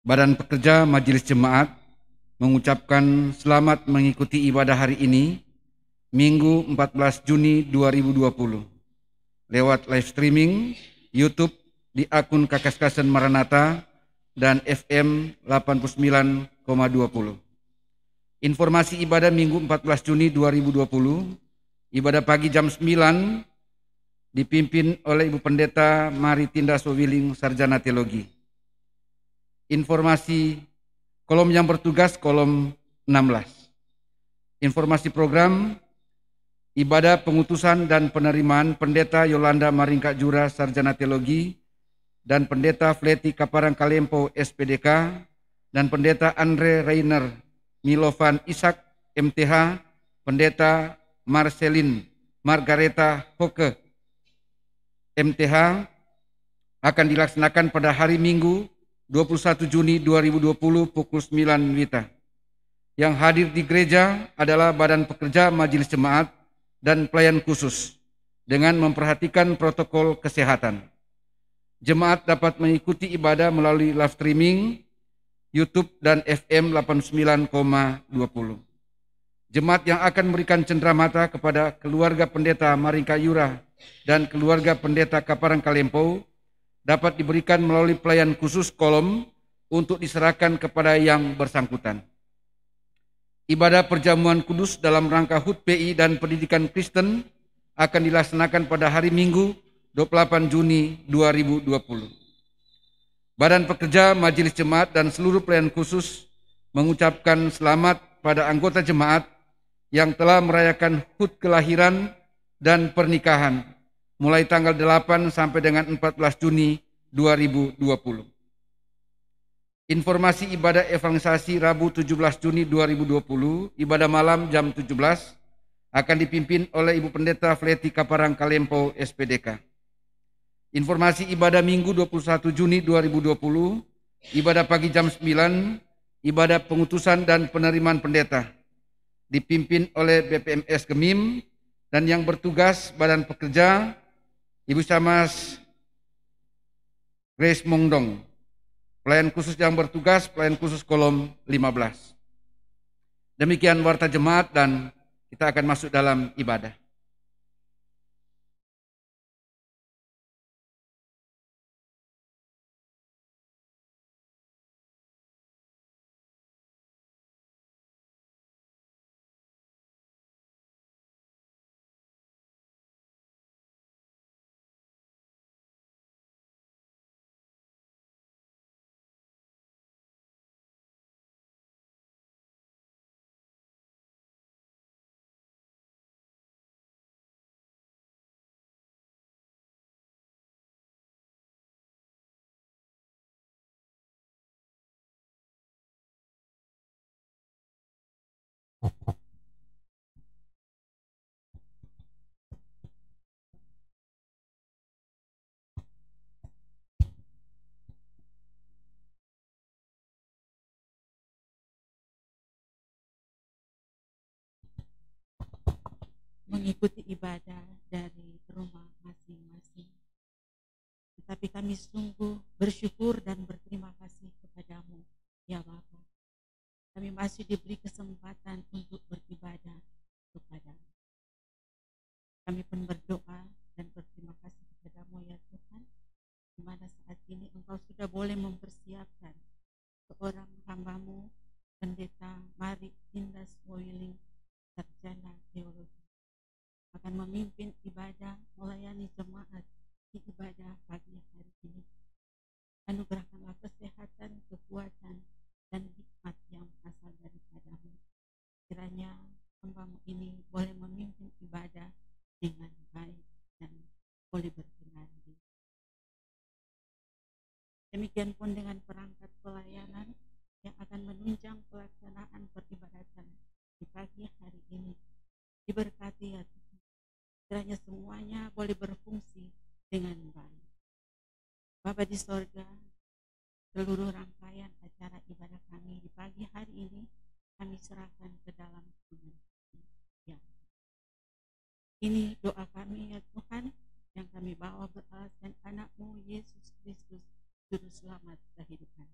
Badan Pekerja Majelis Jemaat mengucapkan selamat mengikuti ibadah hari ini, Minggu 14 Juni 2020, lewat live streaming YouTube di akun Kakaskasen Maranatha dan FM 89,20. Informasi ibadah Minggu 14 Juni 2020, ibadah pagi jam 9 dipimpin oleh Ibu Pendeta Maritinda Sowiling, Sarjana Teologi. Informasi kolom yang bertugas kolom 16. Informasi program ibadah pengutusan dan penerimaan Pendeta Yolanda Maringka Jura, Sarjana Teologi, dan Pendeta Fleti Kaparang Kalempo, SPDK, dan Pendeta Andre Rainer Milovan Ishak, MTH, Pendeta Marcelin Margareta Hoke, MTH, akan dilaksanakan pada hari Minggu 21 Juni 2020 pukul 9 WITA. Yang hadir di gereja adalah Badan Pekerja Majelis Jemaat dan pelayan khusus dengan memperhatikan protokol kesehatan. Jemaat dapat mengikuti ibadah melalui live streaming YouTube dan FM 89,20. Jemaat yang akan memberikan cenderamata kepada keluarga Pendeta Maringka Jura dan keluarga Pendeta Kaparang Kalempo dapat diberikan melalui pelayan khusus kolom untuk diserahkan kepada yang bersangkutan. Ibadah perjamuan kudus dalam rangka HUT PI dan pendidikan Kristen akan dilaksanakan pada hari Minggu 28 Juni 2020. Badan Pekerja Majelis Jemaat dan seluruh pelayan khusus mengucapkan selamat pada anggota jemaat yang telah merayakan HUT kelahiran dan pernikahan mulai tanggal 8 sampai dengan 14 Juni 2020. Informasi ibadah evangelisasi Rabu 17 Juni 2020, ibadah malam jam 17 akan dipimpin oleh Ibu Pendeta Fleti Kaparang Kalempo, SPDK. Informasi ibadah Minggu 21 Juni 2020, ibadah pagi jam 9, ibadah pengutusan dan penerimaan pendeta, dipimpin oleh BPMS Gemim, dan yang bertugas Badan Pekerja Ibu Camas Grace Mongdong. Pelayan khusus yang bertugas, pelayan khusus kolom 15. Demikian warta jemaat dan kita akan masuk dalam ibadah. Mengikuti ibadah dari rumah masing-masing. Tetapi kami sungguh bersyukur dan berterima kasih kepadamu, ya Bapa. Kami masih diberi kesempatan untuk beribadah kepadamu. Kami pun berdoa dan berterima kasih kepadamu, ya Tuhan, di mana saat ini Engkau sudah boleh mempersiapkan seorang hambamu, Pendeta Maritinda Sowiling, Sarjana Teologi, akan memimpin ibadah, melayani jemaat di ibadah pagi hari ini. Anugerahkanlah kesehatan, kekuatan, dan hikmat yang berasal daripadamu. Kiranya hambamu ini boleh memimpin ibadah dengan baik dan boleh berkenan. Demikian pun dengan perangkat pelayanan yang akan menunjang pelaksanaan peribadatan di pagi hari ini. Diberkati ya Tuhan. Kiranya semuanya boleh berfungsi dengan baik. Bapa di sorga, seluruh rangkaian acara ibadah kami di pagi hari ini kami serahkan ke dalam tangan yang ini doa kami ya Tuhan, yang kami bawa beralaskan anak-Mu Yesus Kristus, Juru Selamat kehidupan.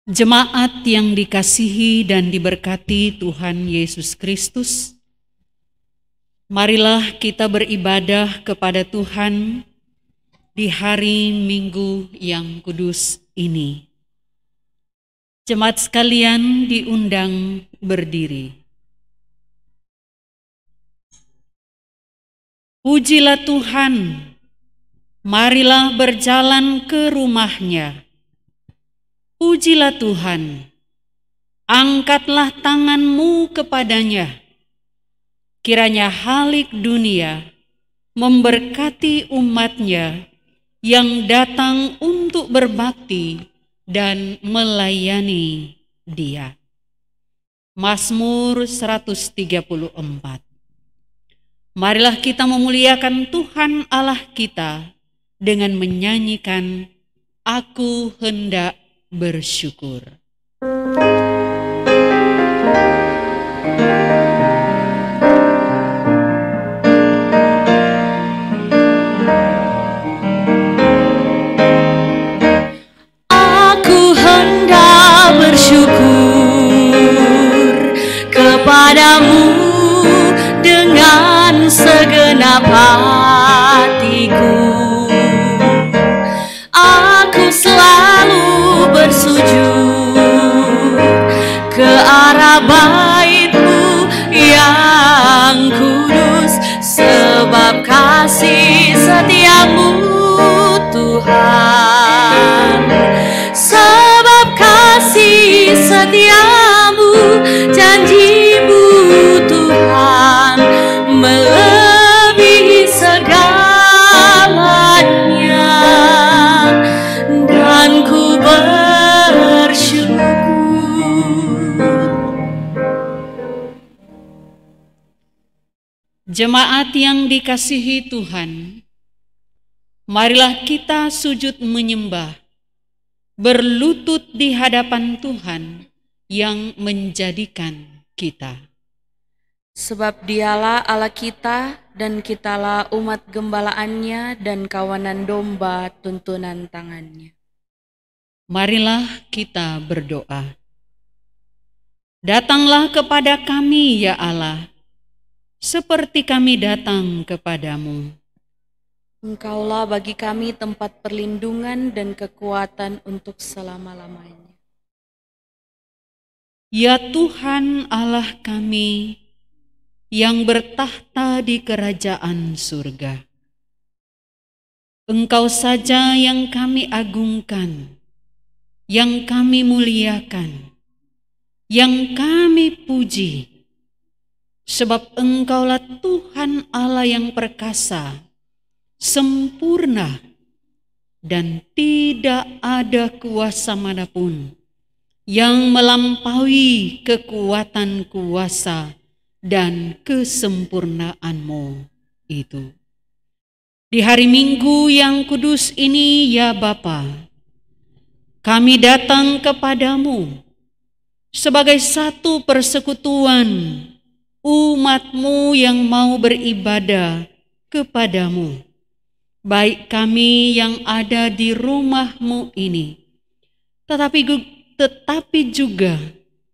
Jemaat yang dikasihi dan diberkati Tuhan Yesus Kristus, marilah kita beribadah kepada Tuhan di hari Minggu yang kudus ini. Jemaat sekalian diundang berdiri. Pujilah Tuhan, marilah berjalan ke rumah-Nya. Pujilah Tuhan, angkatlah tanganmu kepadanya. Kiranya halik dunia memberkati umat-Nya yang datang untuk berbakti dan melayani Dia. Mazmur 134. Marilah kita memuliakan Tuhan Allah kita dengan menyanyikan Aku Hendak Bersyukur. Aku hendak bersyukur kepadamu dengan segenap hatiku. Aku selalu bersujud ke arah bait-Mu yang kudus, sebab kasih setia-Mu Tuhan, sebab kasih setia-Mu, janji-Mu Tuhan melebihi segalanya, dan ku bersyukur. Jemaat yang dikasihi Tuhan, marilah kita sujud menyembah, berlutut di hadapan Tuhan yang menjadikan kita. Sebab Dialah Allah kita, dan kitalah umat gembalaannya dan kawanan domba tuntunan tangannya. Marilah kita berdoa. Datanglah kepada kami, ya Allah, seperti kami datang kepadamu. Engkaulah bagi kami tempat perlindungan dan kekuatan untuk selama-lamanya. Ya Tuhan Allah kami, yang bertahta di kerajaan surga. Engkau saja yang kami agungkan, yang kami muliakan, yang kami puji, sebab Engkaulah Tuhan Allah yang perkasa, sempurna, dan tidak ada kuasa manapun yang melampaui kekuatan kuasa dan kesempurnaan-Mu itu. Di hari Minggu yang kudus ini, ya Bapa, kami datang kepadamu sebagai satu persekutuan umat-Mu yang mau beribadah kepadamu, baik kami yang ada di rumah-Mu ini, tetapi juga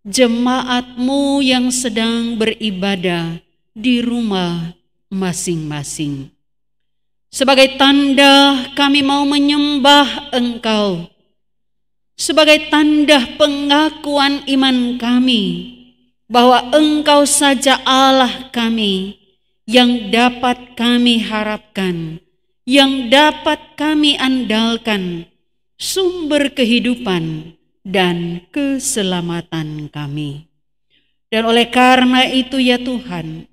jemaat-Mu yang sedang beribadah di rumah masing-masing. Sebagai tanda kami mau menyembah Engkau, sebagai tanda pengakuan iman kami bahwa Engkau saja Allah kami yang dapat kami harapkan, yang dapat kami andalkan, sumber kehidupan dan keselamatan kami. Dan oleh karena itu ya Tuhan,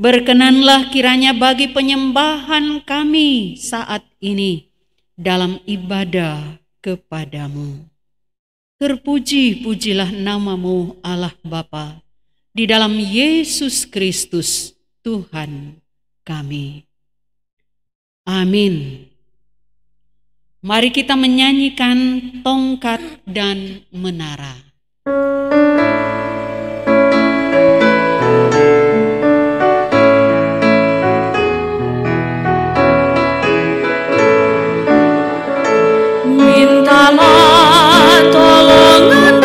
berkenanlah kiranya bagi penyembahan kami saat ini dalam ibadah kepadamu. Terpuji-pujilah nama-Mu Allah Bapa di dalam Yesus Kristus Tuhan kami. Amin. Mari kita menyanyikan tongkat dan menara. Mintalah tolongan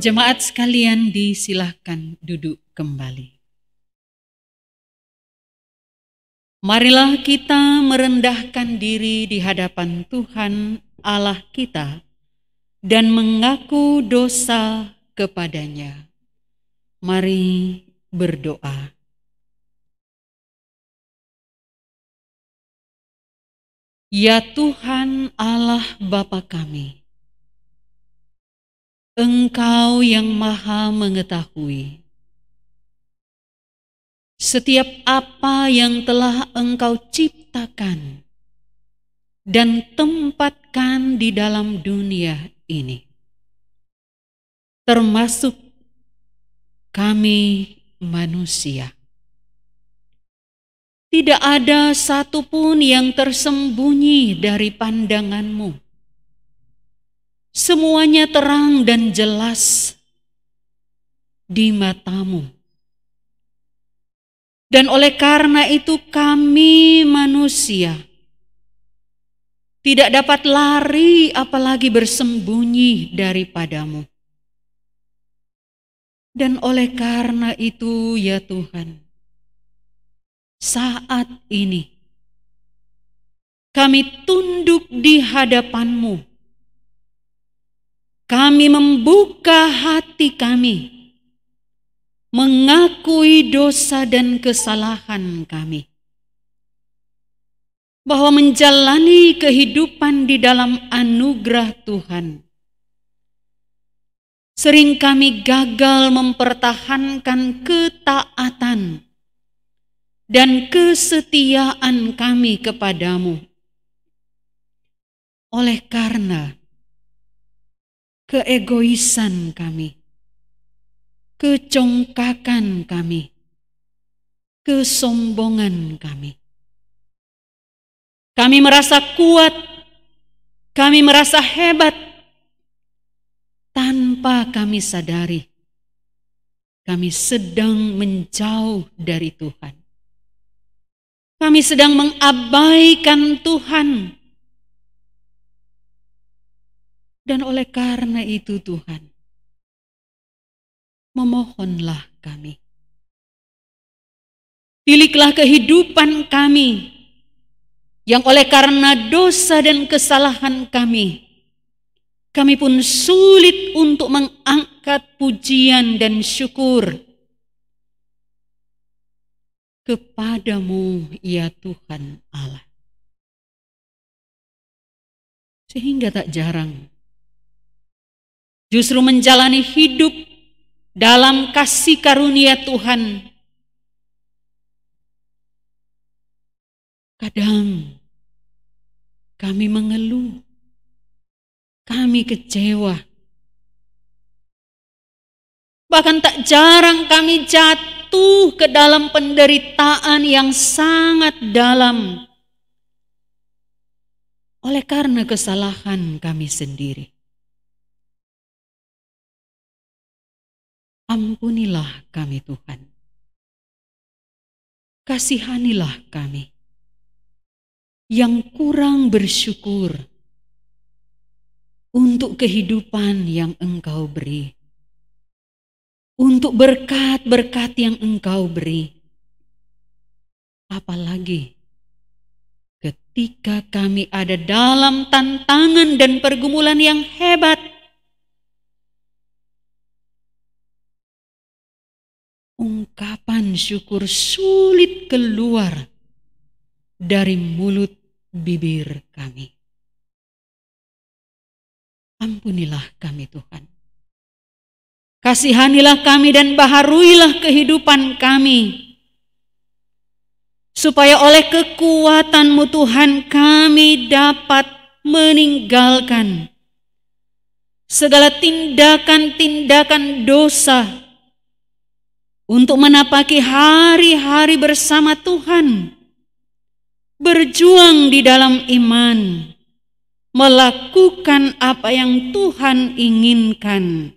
Jemaat sekalian disilahkan duduk kembali. Marilah kita merendahkan diri di hadapan Tuhan Allah kita dan mengaku dosa kepadanya. Mari berdoa. Ya Tuhan Allah Bapa kami, Engkau yang Maha Mengetahui setiap apa yang telah Engkau ciptakan dan tempatkan di dalam dunia ini, termasuk kami manusia. Tidak ada satupun yang tersembunyi dari pandangan-Mu. Semuanya terang dan jelas di mata-Mu. Dan oleh karena itu kami manusia tidak dapat lari apalagi bersembunyi daripada-Mu. Dan oleh karena itu ya Tuhan, saat ini kami tunduk di hadapan-Mu. Kami membuka hati kami, mengakui dosa dan kesalahan kami, bahwa menjalani kehidupan di dalam anugerah Tuhan, sering kami gagal mempertahankan ketaatan dan kesetiaan kami kepadamu. Oleh karena keegoisan kami, kecongkakan kami, kesombongan kami. Kami merasa kuat, kami merasa hebat, tanpa kami sadari kami sedang menjauh dari Tuhan. Kami sedang mengabaikan Tuhan. Dan oleh karena itu Tuhan, memohonlah kami. Pilihlah kehidupan kami yang oleh karena dosa dan kesalahan kami pun sulit untuk mengangkat pujian dan syukur kepadamu ya Tuhan Allah. Sehingga tak jarang justru menjalani hidup dalam kasih karunia Tuhan, kadang kami mengeluh, kami kecewa. Bahkan tak jarang kami jatuh ke dalam penderitaan yang sangat dalam oleh karena kesalahan kami sendiri. Ampunilah kami Tuhan. Kasihanilah kami yang kurang bersyukur untuk kehidupan yang Engkau beri, untuk berkat-berkat yang Engkau beri. Apalagi ketika kami ada dalam tantangan dan pergumulan yang hebat, ungkapan syukur sulit keluar dari mulut bibir kami. Ampunilah kami Tuhan. Kasihanilah kami dan baharuilah kehidupan kami, supaya oleh kekuatan-Mu Tuhan kami dapat meninggalkan segala tindakan-tindakan dosa untuk menapaki hari-hari bersama Tuhan, berjuang di dalam iman, melakukan apa yang Tuhan inginkan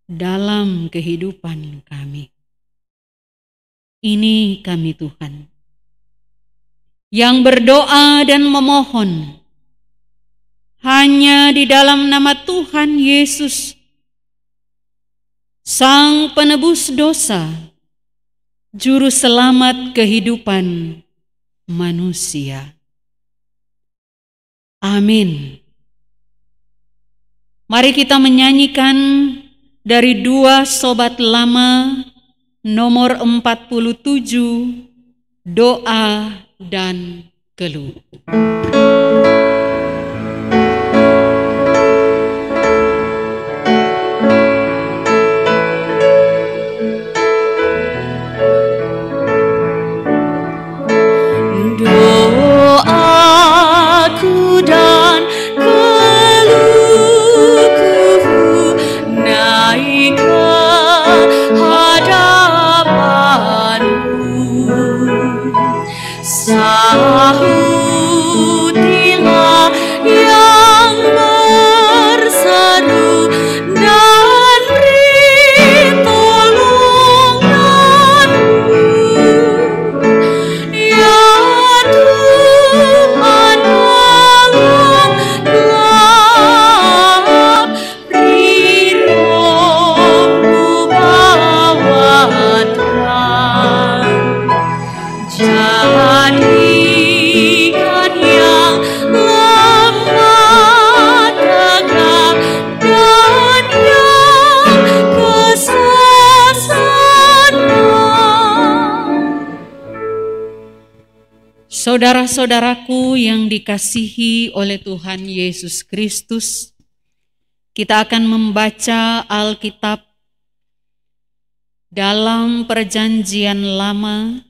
dalam kehidupan kami. Ini kami Tuhan, yang berdoa dan memohon hanya di dalam nama Tuhan Yesus, Sang penebus dosa, juru selamat kehidupan manusia. Amin. Mari kita menyanyikan dari 2 Sobat Lama nomor 47, Doa dan Keluh. Sahutilah yang berseru dan beri tolongan-Mu. Ya Tuhan malam gelap, beri Roh-Mu bawa terang. Jadikan yang lemah tegak dan yang kesesatan. Saudara-saudaraku yang dikasihi oleh Tuhan Yesus Kristus, kita akan membaca Alkitab dalam Perjanjian Lama,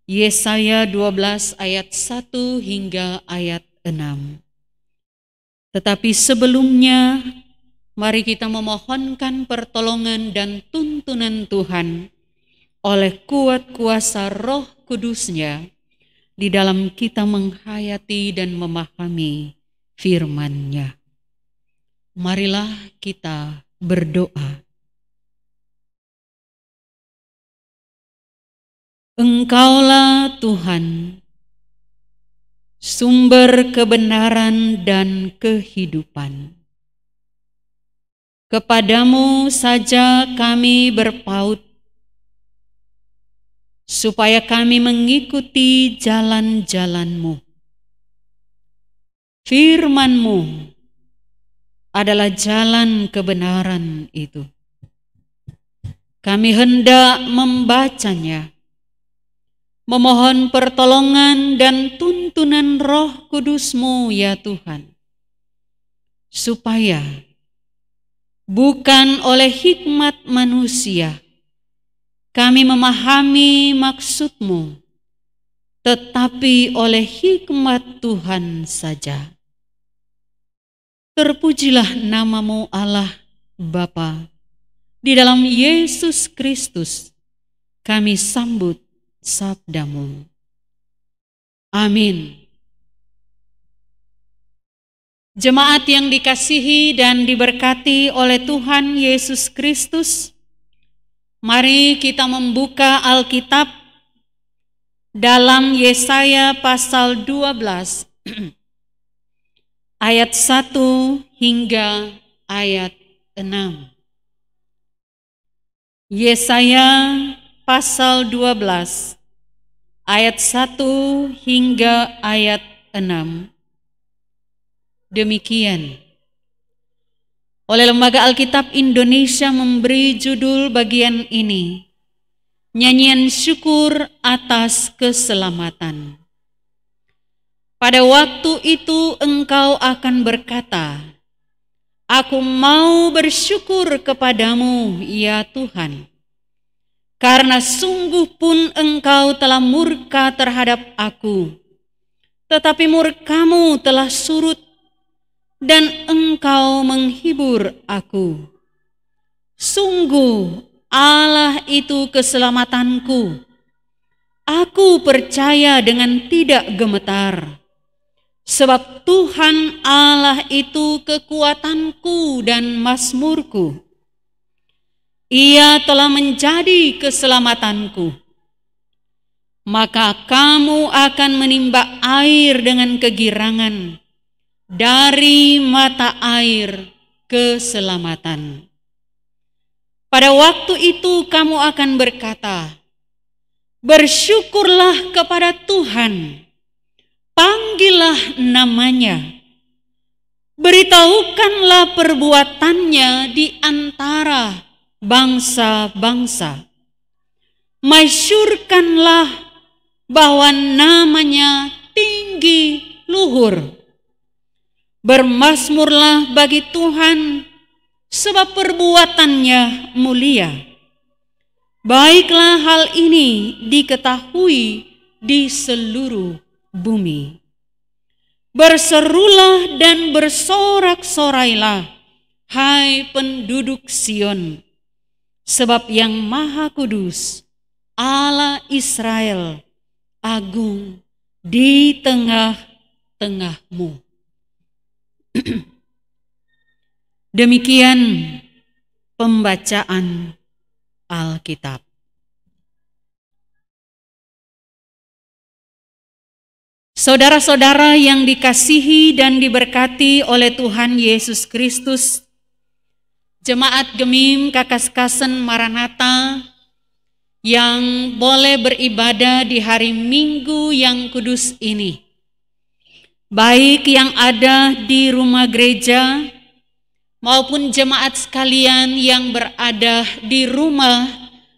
Yesaya 12 ayat 1 hingga ayat 6. Tetapi sebelumnya, mari kita memohonkan pertolongan dan tuntunan Tuhan oleh kuat kuasa Roh Kudus-Nya di dalam kita menghayati dan memahami firman-Nya. Marilah kita berdoa. Engkaulah Tuhan, sumber kebenaran dan kehidupan. Kepadamu saja kami berpaut, supaya kami mengikuti jalan-jalan-Mu. Firman-Mu adalah jalan kebenaran itu. Kami hendak membacanya, memohon pertolongan dan tuntunan Roh Kudus-Mu ya Tuhan, supaya bukan oleh hikmat manusia kami memahami maksud-Mu, tetapi oleh hikmat Tuhan saja. Terpujilah nama-Mu Allah Bapa, di dalam Yesus Kristus kami sambut sabda-Mu. Amin. Jemaat yang dikasihi dan diberkati oleh Tuhan Yesus Kristus, mari kita membuka Alkitab dalam Yesaya pasal 12 ayat 1 hingga ayat 6. Yesaya pasal 12 ayat 1 hingga ayat 6. Demikian. Oleh Lembaga Alkitab Indonesia memberi judul bagian ini, Nyanyian Syukur Atas Keselamatan. Pada waktu itu engkau akan berkata, Aku mau bersyukur kepadamu, ya Tuhan, karena sungguh pun engkau telah murka terhadap aku, tetapi murka-Mu telah surut dan engkau menghibur aku. Sungguh Allah itu keselamatanku. Aku percaya dengan tidak gemetar, sebab Tuhan Allah itu kekuatanku dan mazmurku. Ia telah menjadi keselamatanku. Maka kamu akan menimba air dengan kegirangan dari mata air keselamatan. Pada waktu itu kamu akan berkata, bersyukurlah kepada Tuhan, panggillah namanya, beritahukanlah perbuatannya di antara bangsa-bangsa, masyurkanlah bahwa namanya tinggi luhur. Bermazmurlah bagi Tuhan, sebab perbuatannya mulia. Baiklah hal ini diketahui di seluruh bumi. Berserulah dan bersorak-sorailah, hai penduduk Sion, sebab yang Maha Kudus, Allah Israel, agung di tengah-tengahmu. Demikian pembacaan Alkitab. Saudara-saudara yang dikasihi dan diberkati oleh Tuhan Yesus Kristus, Jemaat Gemim Kakaskasen Maranatha yang boleh beribadah di hari Minggu yang kudus ini, baik yang ada di rumah gereja maupun jemaat sekalian yang berada di rumah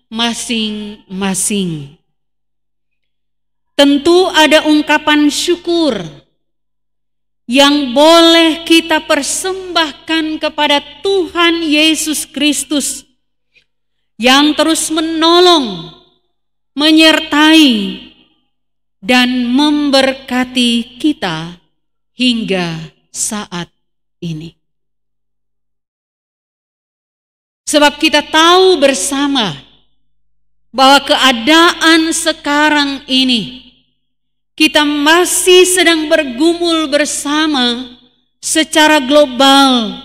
masing-masing. Tentu ada ungkapan syukur yang boleh kita persembahkan kepada Tuhan Yesus Kristus yang terus menolong, menyertai, dan memberkati kita hingga saat ini. Sebab kita tahu bersama bahwa keadaan sekarang ini kita masih sedang bergumul bersama secara global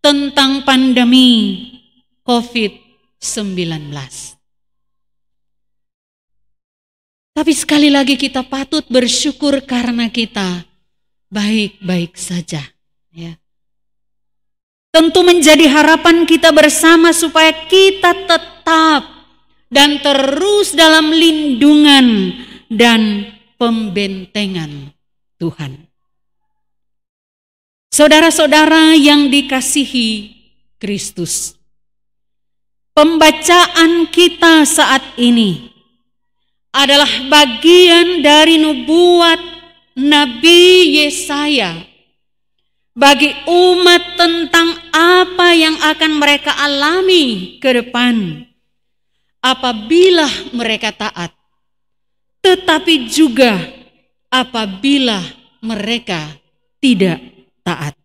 tentang pandemi COVID-19. Tapi sekali lagi kita patut bersyukur karena kita baik-baik saja. Ya. Tentu menjadi harapan kita bersama supaya kita tetap dan terus dalam lindungan dan pembentengan Tuhan. Saudara-saudara yang dikasihi Kristus, pembacaan kita saat ini adalah bagian dari nubuat Nabi Yesaya bagi umat tentang apa yang akan mereka alami ke depan apabila mereka taat, tetapi juga apabila mereka tidak taat.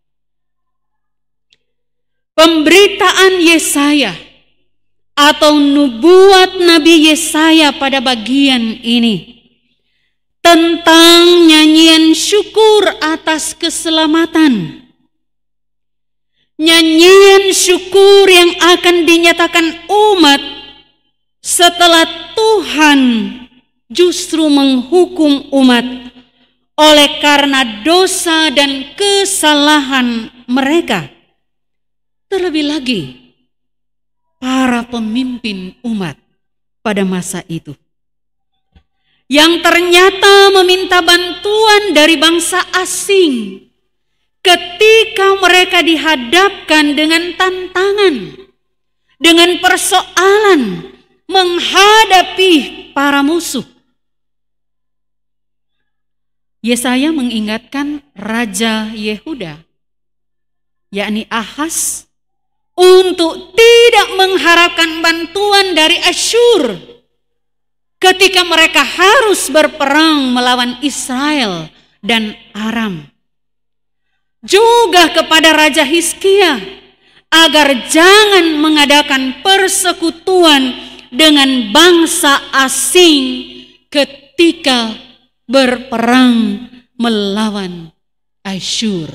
Pemberitaan Yesaya atau nubuat Nabi Yesaya pada bagian ini tentang nyanyian syukur atas keselamatan. Nyanyian syukur yang akan dinyatakan umat setelah Tuhan justru menghukum umat oleh karena dosa dan kesalahan mereka. Terlebih lagi para pemimpin umat pada masa itu yang ternyata meminta bantuan dari bangsa asing ketika mereka dihadapkan dengan tantangan, dengan persoalan menghadapi para musuh. Yesaya mengingatkan Raja Yehuda, yakni Ahaz, untuk tidak mengharapkan bantuan dari Asyur ketika mereka harus berperang melawan Israel dan Aram. Juga kepada Raja Hizkia agar jangan mengadakan persekutuan dengan bangsa asing ketika berperang melawan Asyur.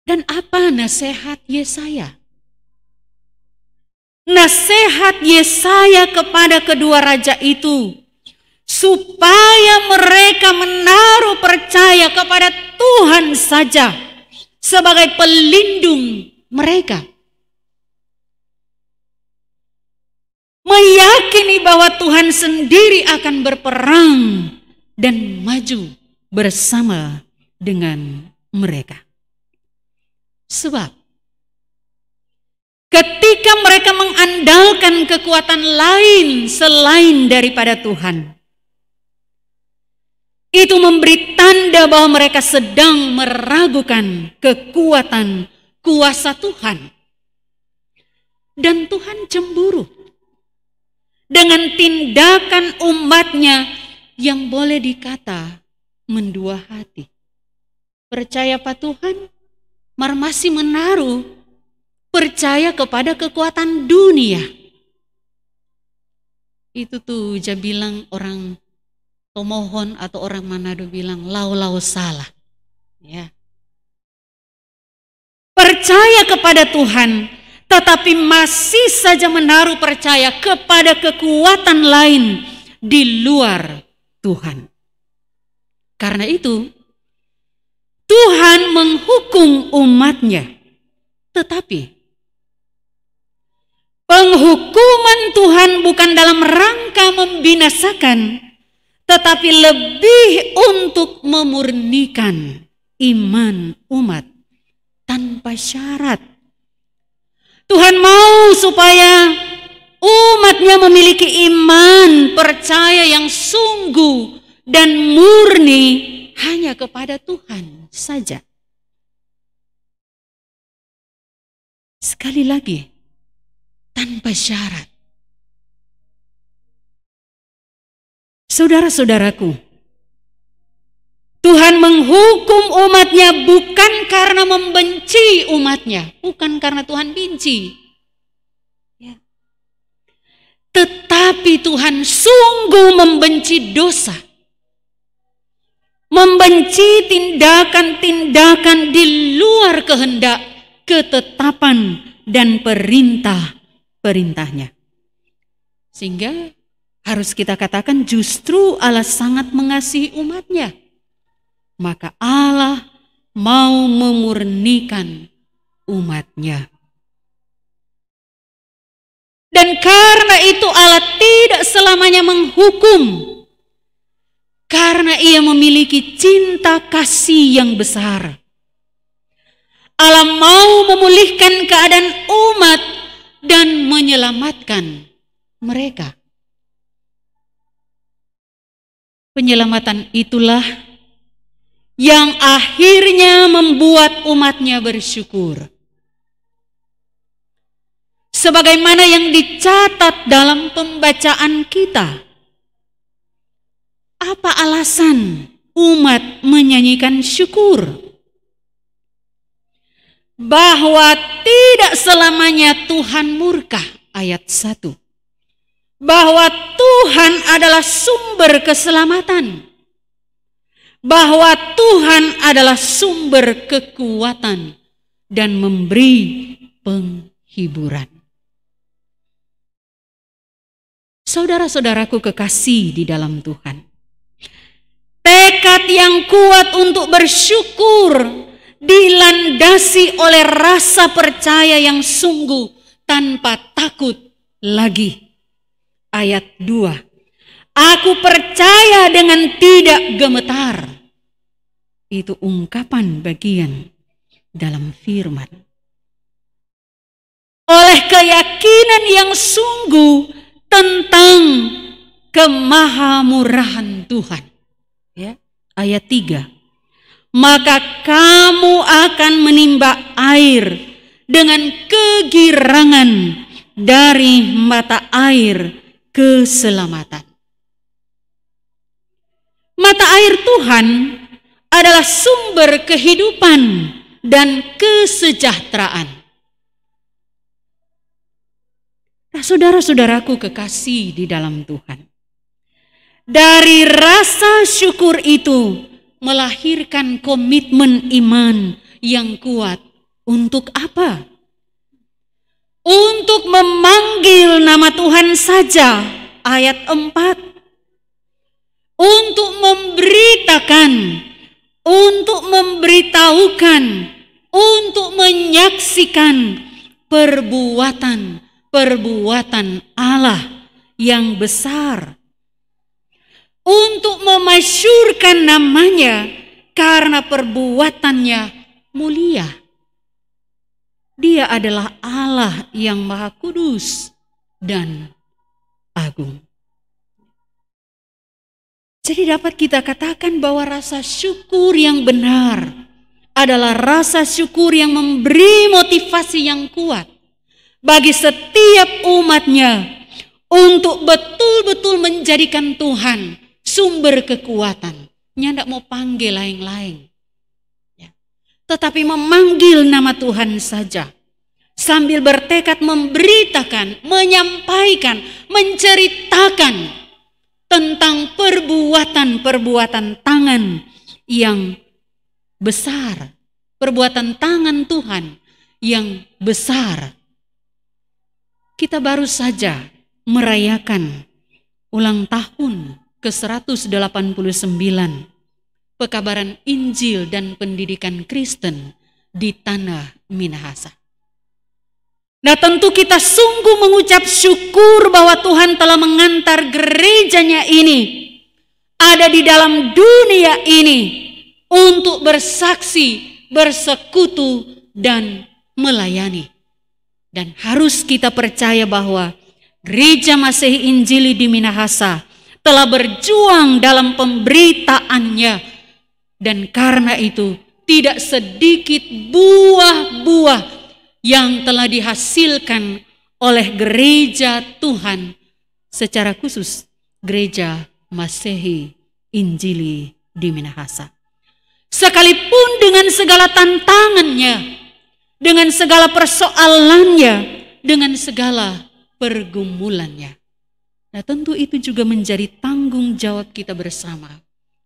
Dan apa nasihat Yesaya? Nasihat Yesaya kepada kedua raja itu supaya mereka menaruh percaya kepada Tuhan saja sebagai pelindung mereka. meyakini bahwa Tuhan sendiri akan berperang dan maju bersama dengan mereka. Sebab ketika mereka mengandalkan kekuatan lain selain daripada Tuhan, itu memberi tanda bahwa mereka sedang meragukan kekuatan kuasa Tuhan. Dan Tuhan cemburu dengan tindakan umatnya yang boleh dikata mendua hati. Percaya pada Tuhan, masih menaruh percaya kepada kekuatan dunia. Itu tuh dia bilang orang Tomohon atau orang Manado bilang lau-lau salah. Ya. Percaya kepada Tuhan, tetapi masih saja menaruh percaya kepada kekuatan lain di luar Tuhan. Karena itu, Tuhan menghukum umatnya. Tetapi penghukuman Tuhan bukan dalam rangka membinasakan, tetapi lebih untuk memurnikan iman umat tanpa syarat. Tuhan mau supaya umatnya memiliki iman percaya yang sungguh dan murni hanya kepada Tuhan saja. Sekali lagi, tanpa syarat. Saudara-saudaraku, Tuhan menghukum umatnya bukan karena membenci umatnya, bukan karena Tuhan benci. Ya. Tetapi Tuhan sungguh membenci dosa. Membenci tindakan-tindakan di luar kehendak, ketetapan, dan perintah-perintahnya. Sehingga harus kita katakan justru Allah sangat mengasihi umatnya. Maka Allah mau memurnikan umatnya. Dan karena itu Allah tidak selamanya menghukum. Karena ia memiliki cinta kasih yang besar. Allah mau memulihkan keadaan umat dan menyelamatkan mereka. Penyelamatan itulah yang akhirnya membuat umatnya bersyukur. Sebagaimana yang dicatat dalam pembacaan kita. Apa alasan umat menyanyikan syukur? Bahwa tidak selamanya Tuhan murka, ayat 1. Bahwa Tuhan adalah sumber keselamatan. Bahwa Tuhan adalah sumber kekuatan dan memberi penghiburan. Saudara-saudaraku kekasih di dalam Tuhan. Tekad yang kuat untuk bersyukur dilandasi oleh rasa percaya yang sungguh tanpa takut lagi. Ayat 2. Aku percaya dengan tidak gemetar. Itu ungkapan bagian dalam firman. Oleh keyakinan yang sungguh tentang kemahamurahan Tuhan. Ya, ayat 3. Maka kamu akan menimba air dengan kegirangan dari mata air keselamatan. Mata air Tuhan adalah sumber kehidupan dan kesejahteraan. Nah, saudara-saudaraku kekasih di dalam Tuhan. Dari rasa syukur itu melahirkan komitmen iman yang kuat. Untuk apa? Untuk memanggil nama Tuhan saja, ayat 4. Untuk memberitakan, untuk memberitahukan, untuk menyaksikan perbuatan Allah yang besar, untuk memasyurkan namanya karena perbuatannya mulia. Dia adalah Allah yang Maha Kudus dan agung. Jadi dapat kita katakan bahwa rasa syukur yang benar adalah rasa syukur yang memberi motivasi yang kuat bagi setiap umatnya untuk betul-betul menjadikan Tuhan sumber kekuatan. Nyandak mau panggil lain-lain, ya. Tetapi memanggil nama Tuhan saja, sambil bertekad memberitakan, menyampaikan, menceritakan tentang perbuatan-perbuatan tangan yang besar, perbuatan tangan Tuhan yang besar. Kita baru saja merayakan ulang tahun ke-189 pekabaran Injil dan pendidikan Kristen di tanah Minahasa. Nah, tentu kita sungguh mengucap syukur bahwa Tuhan telah mengantar gerejanya ini ada di dalam dunia ini untuk bersaksi, bersekutu, dan melayani. Dan harus kita percaya bahwa Gereja Masehi Injili di Minahasa telah berjuang dalam pemberitaannya, dan karena itu tidak sedikit buah-buah yang telah dihasilkan oleh gereja Tuhan, secara khusus Gereja Masehi Injili di Minahasa. Sekalipun dengan segala tantangannya, dengan segala persoalannya, dengan segala pergumulannya. Nah, tentu itu juga menjadi tanggung jawab kita bersama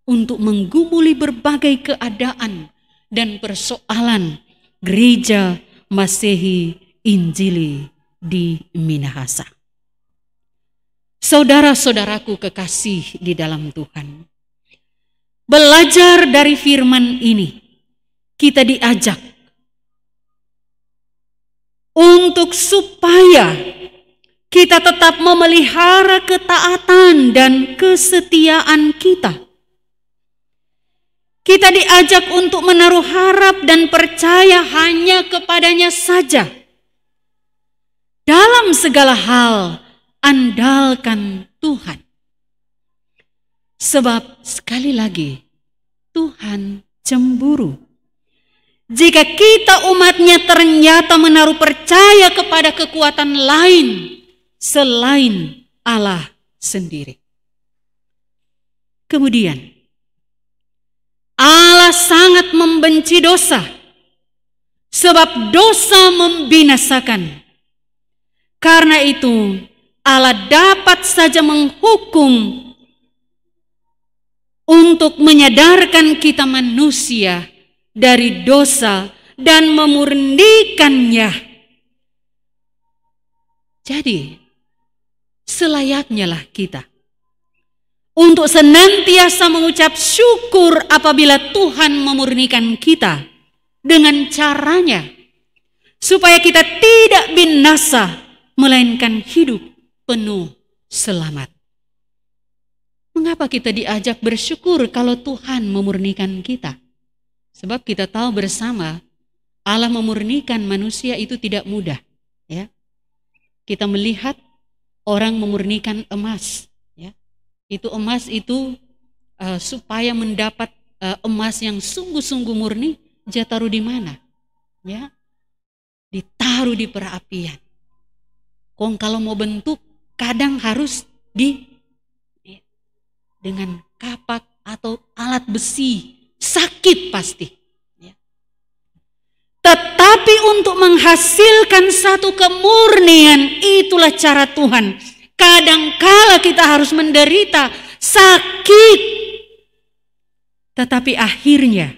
untuk menggumuli berbagai keadaan dan persoalan Gereja Masehi Injili di Minahasa. Saudara-saudaraku kekasih di dalam Tuhan, belajar dari firman ini, kita diajak untuk supaya kita tetap memelihara ketaatan dan kesetiaan kita. Kita diajak untuk menaruh harap dan percaya hanya kepadanya saja. Dalam segala hal, andalkan Tuhan. Sebab sekali lagi, Tuhan cemburu jika kita umatnya ternyata menaruh percaya kepada kekuatan lain selain Allah sendiri. Kemudian, Allah sangat membenci dosa, sebab dosa membinasakan. Karena itu, Allah dapat saja menghukum untuk menyadarkan kita manusia dari dosa dan memurnikannya. Jadi, selayaknya lah kita untuk senantiasa mengucap syukur apabila Tuhan memurnikan kita dengan caranya, supaya kita tidak binasa, melainkan hidup penuh selamat. Mengapa kita diajak bersyukur kalau Tuhan memurnikan kita? Sebab kita tahu bersama Allah memurnikan manusia itu tidak mudah. Ya, kita melihat orang memurnikan emas. Itu emas itu supaya mendapat emas yang sungguh-sungguh murni, dia taruh di mana? Ya, ditaruh di perapian. Kalau mau bentuk, kadang harus dengan kapak atau alat besi, sakit pasti. Ya. Tetapi untuk menghasilkan satu kemurnian, itulah cara Tuhan. Kadangkala kita harus menderita, sakit. Tetapi akhirnya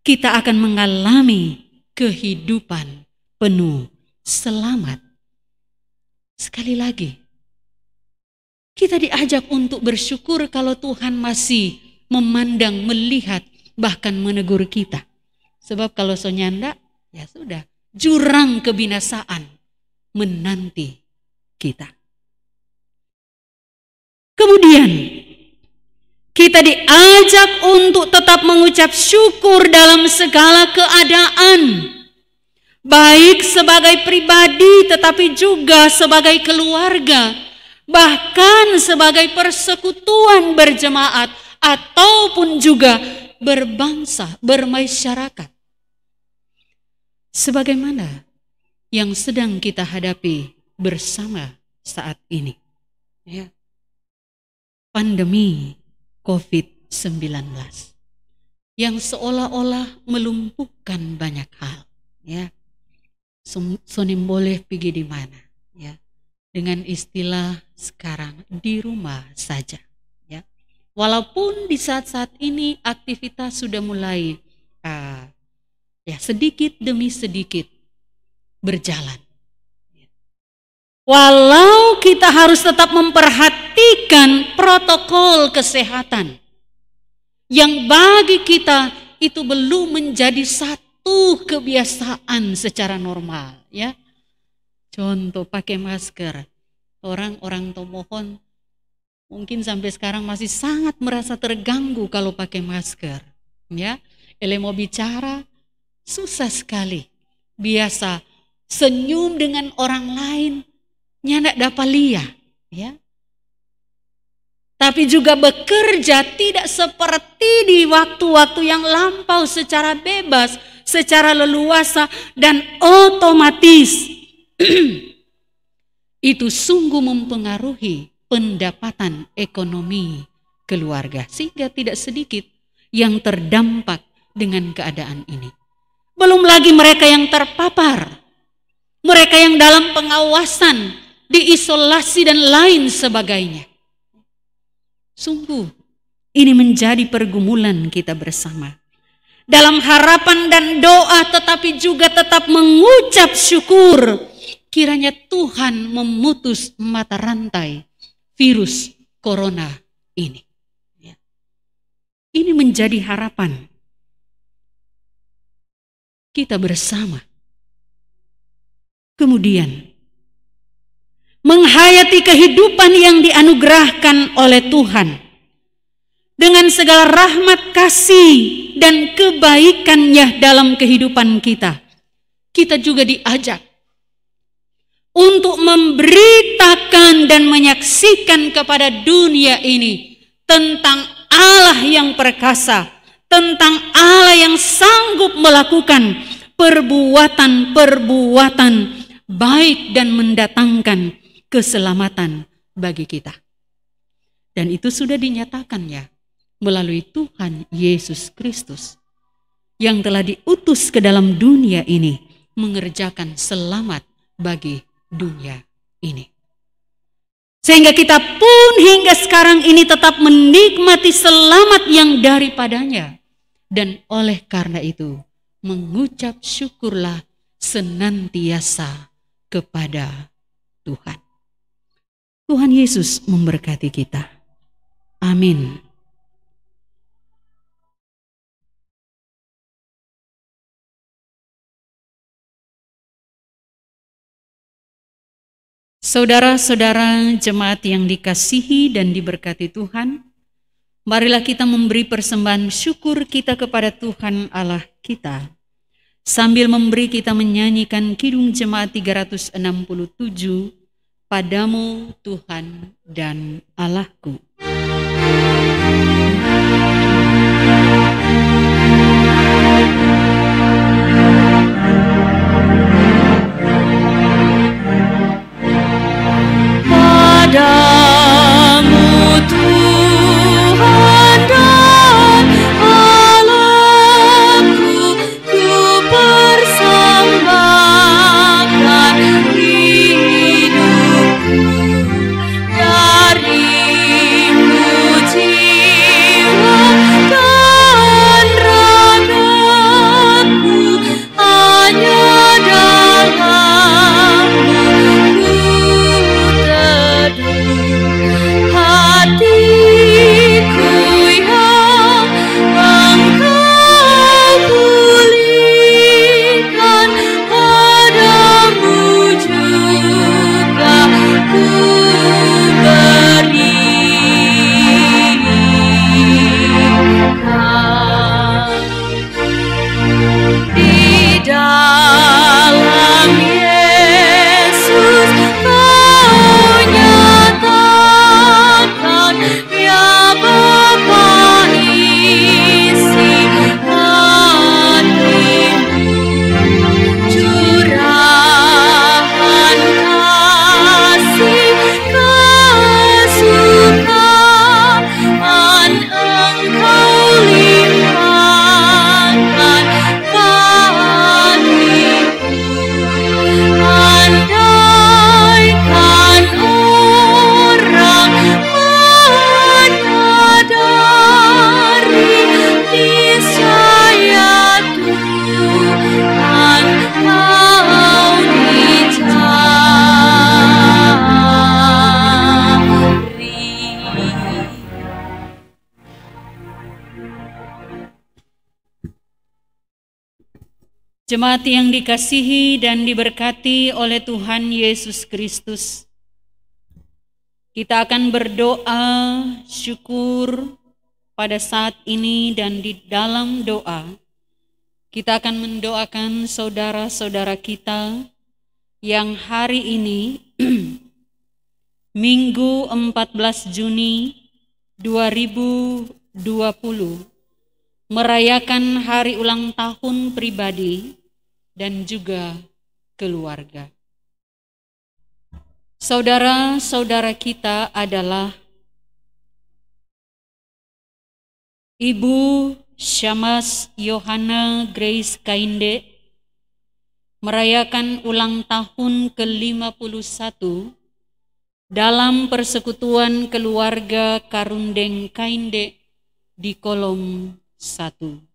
kita akan mengalami kehidupan penuh selamat. Sekali lagi, kita diajak untuk bersyukur kalau Tuhan masih memandang, melihat, bahkan menegur kita. Sebab kalau sonyanda, ya sudah, jurang kebinasaan menanti kita. Kemudian kita diajak untuk tetap mengucap syukur dalam segala keadaan. Baik sebagai pribadi tetapi juga sebagai keluarga. Bahkan sebagai persekutuan berjemaat ataupun juga berbangsa, bermasyarakat. Sebagaimana yang sedang kita hadapi bersama saat ini. Ya. Pandemi COVID-19 yang seolah-olah melumpuhkan banyak hal. Ya. Sonim boleh pergi di mana. Ya. Dengan istilah sekarang di rumah saja. Ya. Walaupun di saat-saat ini aktivitas sudah mulai sedikit demi sedikit berjalan. Walau kita harus tetap memperhatikan protokol kesehatan yang bagi kita itu belum menjadi satu kebiasaan secara normal, ya. Contoh pakai masker. Orang-orang Tomohon mungkin sampai sekarang masih sangat merasa terganggu kalau pakai masker, ya. Ele mau bicara susah sekali. Biasa senyum dengan orang lain nyandak dapat lihat, ya. Tapi juga bekerja tidak seperti di waktu-waktu yang lampau secara bebas, secara leluasa dan otomatis. Itu sungguh mempengaruhi pendapatan ekonomi keluarga. Sehingga tidak sedikit yang terdampak dengan keadaan ini. Belum lagi mereka yang terpapar. Mereka yang dalam pengawasan, diisolasi dan lain sebagainya. Sungguh ini menjadi pergumulan kita bersama. Dalam harapan dan doa tetapi juga tetap mengucap syukur. Kiranya Tuhan memutus mata rantai virus corona ini. Ini menjadi harapan kita bersama. Kemudian menghayati kehidupan yang dianugerahkan oleh Tuhan dengan segala rahmat kasih dan kebaikannya dalam kehidupan kita. Kita juga diajak untuk memberitakan dan menyaksikan kepada dunia ini tentang Allah yang perkasa, tentang Allah yang sanggup melakukan perbuatan-perbuatan baik dan mendatangkan keselamatan bagi kita. Dan itu sudah dinyatakannya melalui Tuhan Yesus Kristus yang telah diutus ke dalam dunia ini mengerjakan selamat bagi dunia ini. Sehingga kita pun hingga sekarang ini tetap menikmati selamat yang daripadanya. Dan oleh karena itu mengucap syukurlah senantiasa kepada Tuhan. Tuhan Yesus memberkati kita. Amin. Saudara-saudara jemaat yang dikasihi dan diberkati Tuhan, marilah kita memberi persembahan syukur kita kepada Tuhan Allah kita. Sambil memberi kita menyanyikan Kidung Jemaat 367, Padamu Tuhan dan Allahku. Padamu Tuhan dan Allahku, ku persembahkan hidupku dari Jemaat yang dikasihi dan diberkati oleh Tuhan Yesus Kristus, kita akan berdoa syukur pada saat ini, dan di dalam doa kita akan mendoakan saudara-saudara kita yang hari ini Minggu 14 Juni 2020 merayakan hari ulang tahun pribadi dan juga keluarga. Saudara-saudara kita adalah Ibu Syamas Yohana Grace Kainde, merayakan ulang tahun ke-51 dalam persekutuan keluarga Karundeng Kainde di Kolom 1.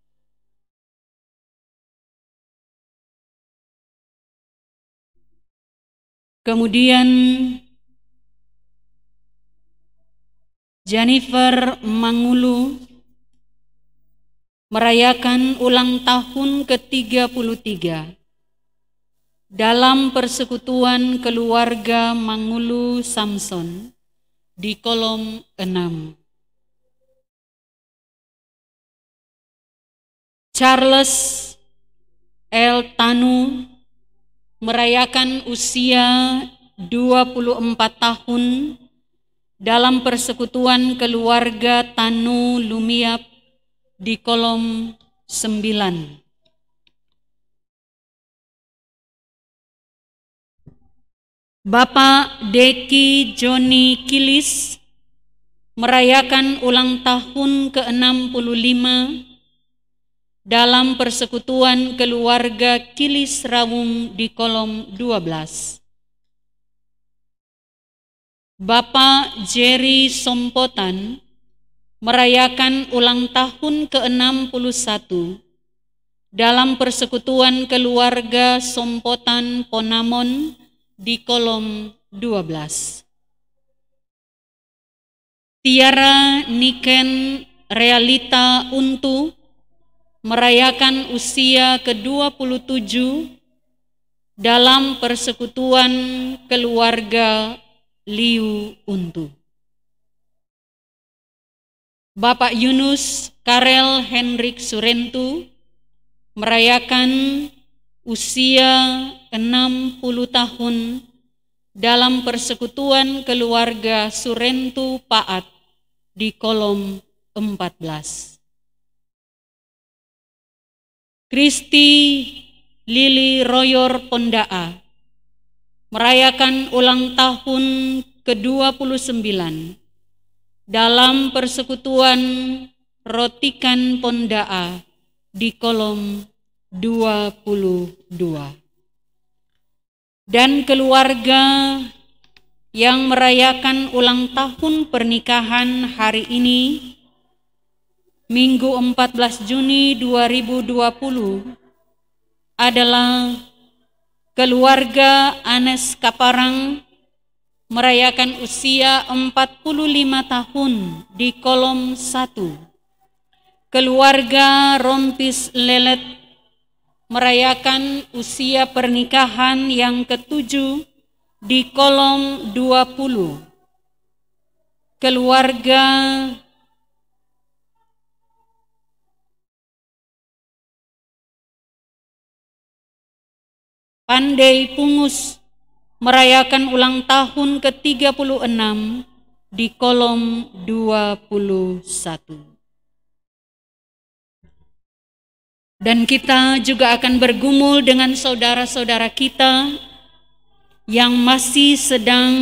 Kemudian Jennifer Mangulu merayakan ulang tahun ke-33 dalam persekutuan keluarga Mangulu Samson di Kolom 6. Charles L. Tanu merayakan usia 24 tahun dalam persekutuan keluarga Tanu Lumiap di Kolom 9. Bapak Deki Joni Kilis merayakan ulang tahun ke-65 dalam persekutuan keluarga Kilis Rawung di Kolom 12. Bapak Jerry Sompotan merayakan ulang tahun ke-61 dalam persekutuan keluarga Sompotan Ponamon di Kolom 12. Tiara Niken Realita Untu merayakan usia ke-27 dalam persekutuan keluarga Liu Untu. Bapak Yunus Karel Hendrik Surentu merayakan usia 60 tahun dalam persekutuan keluarga Surentu Paat di Kolom 14. Kristi Lili Royor Pondaa merayakan ulang tahun ke-29 dalam persekutuan Rotikan Pondaa di Kolom 22. Dan keluarga yang merayakan ulang tahun pernikahan hari ini, Minggu 14 Juni 2020, adalah keluarga Anes Kaparang merayakan usia 45 tahun di Kolom 1. Keluarga Rompis Lelet merayakan usia pernikahan yang ke-7 di Kolom 20. Keluarga Pandai Pungus merayakan ulang tahun ke-36 di Kolom 21. Dan kita juga akan bergumul dengan saudara-saudara kita yang masih sedang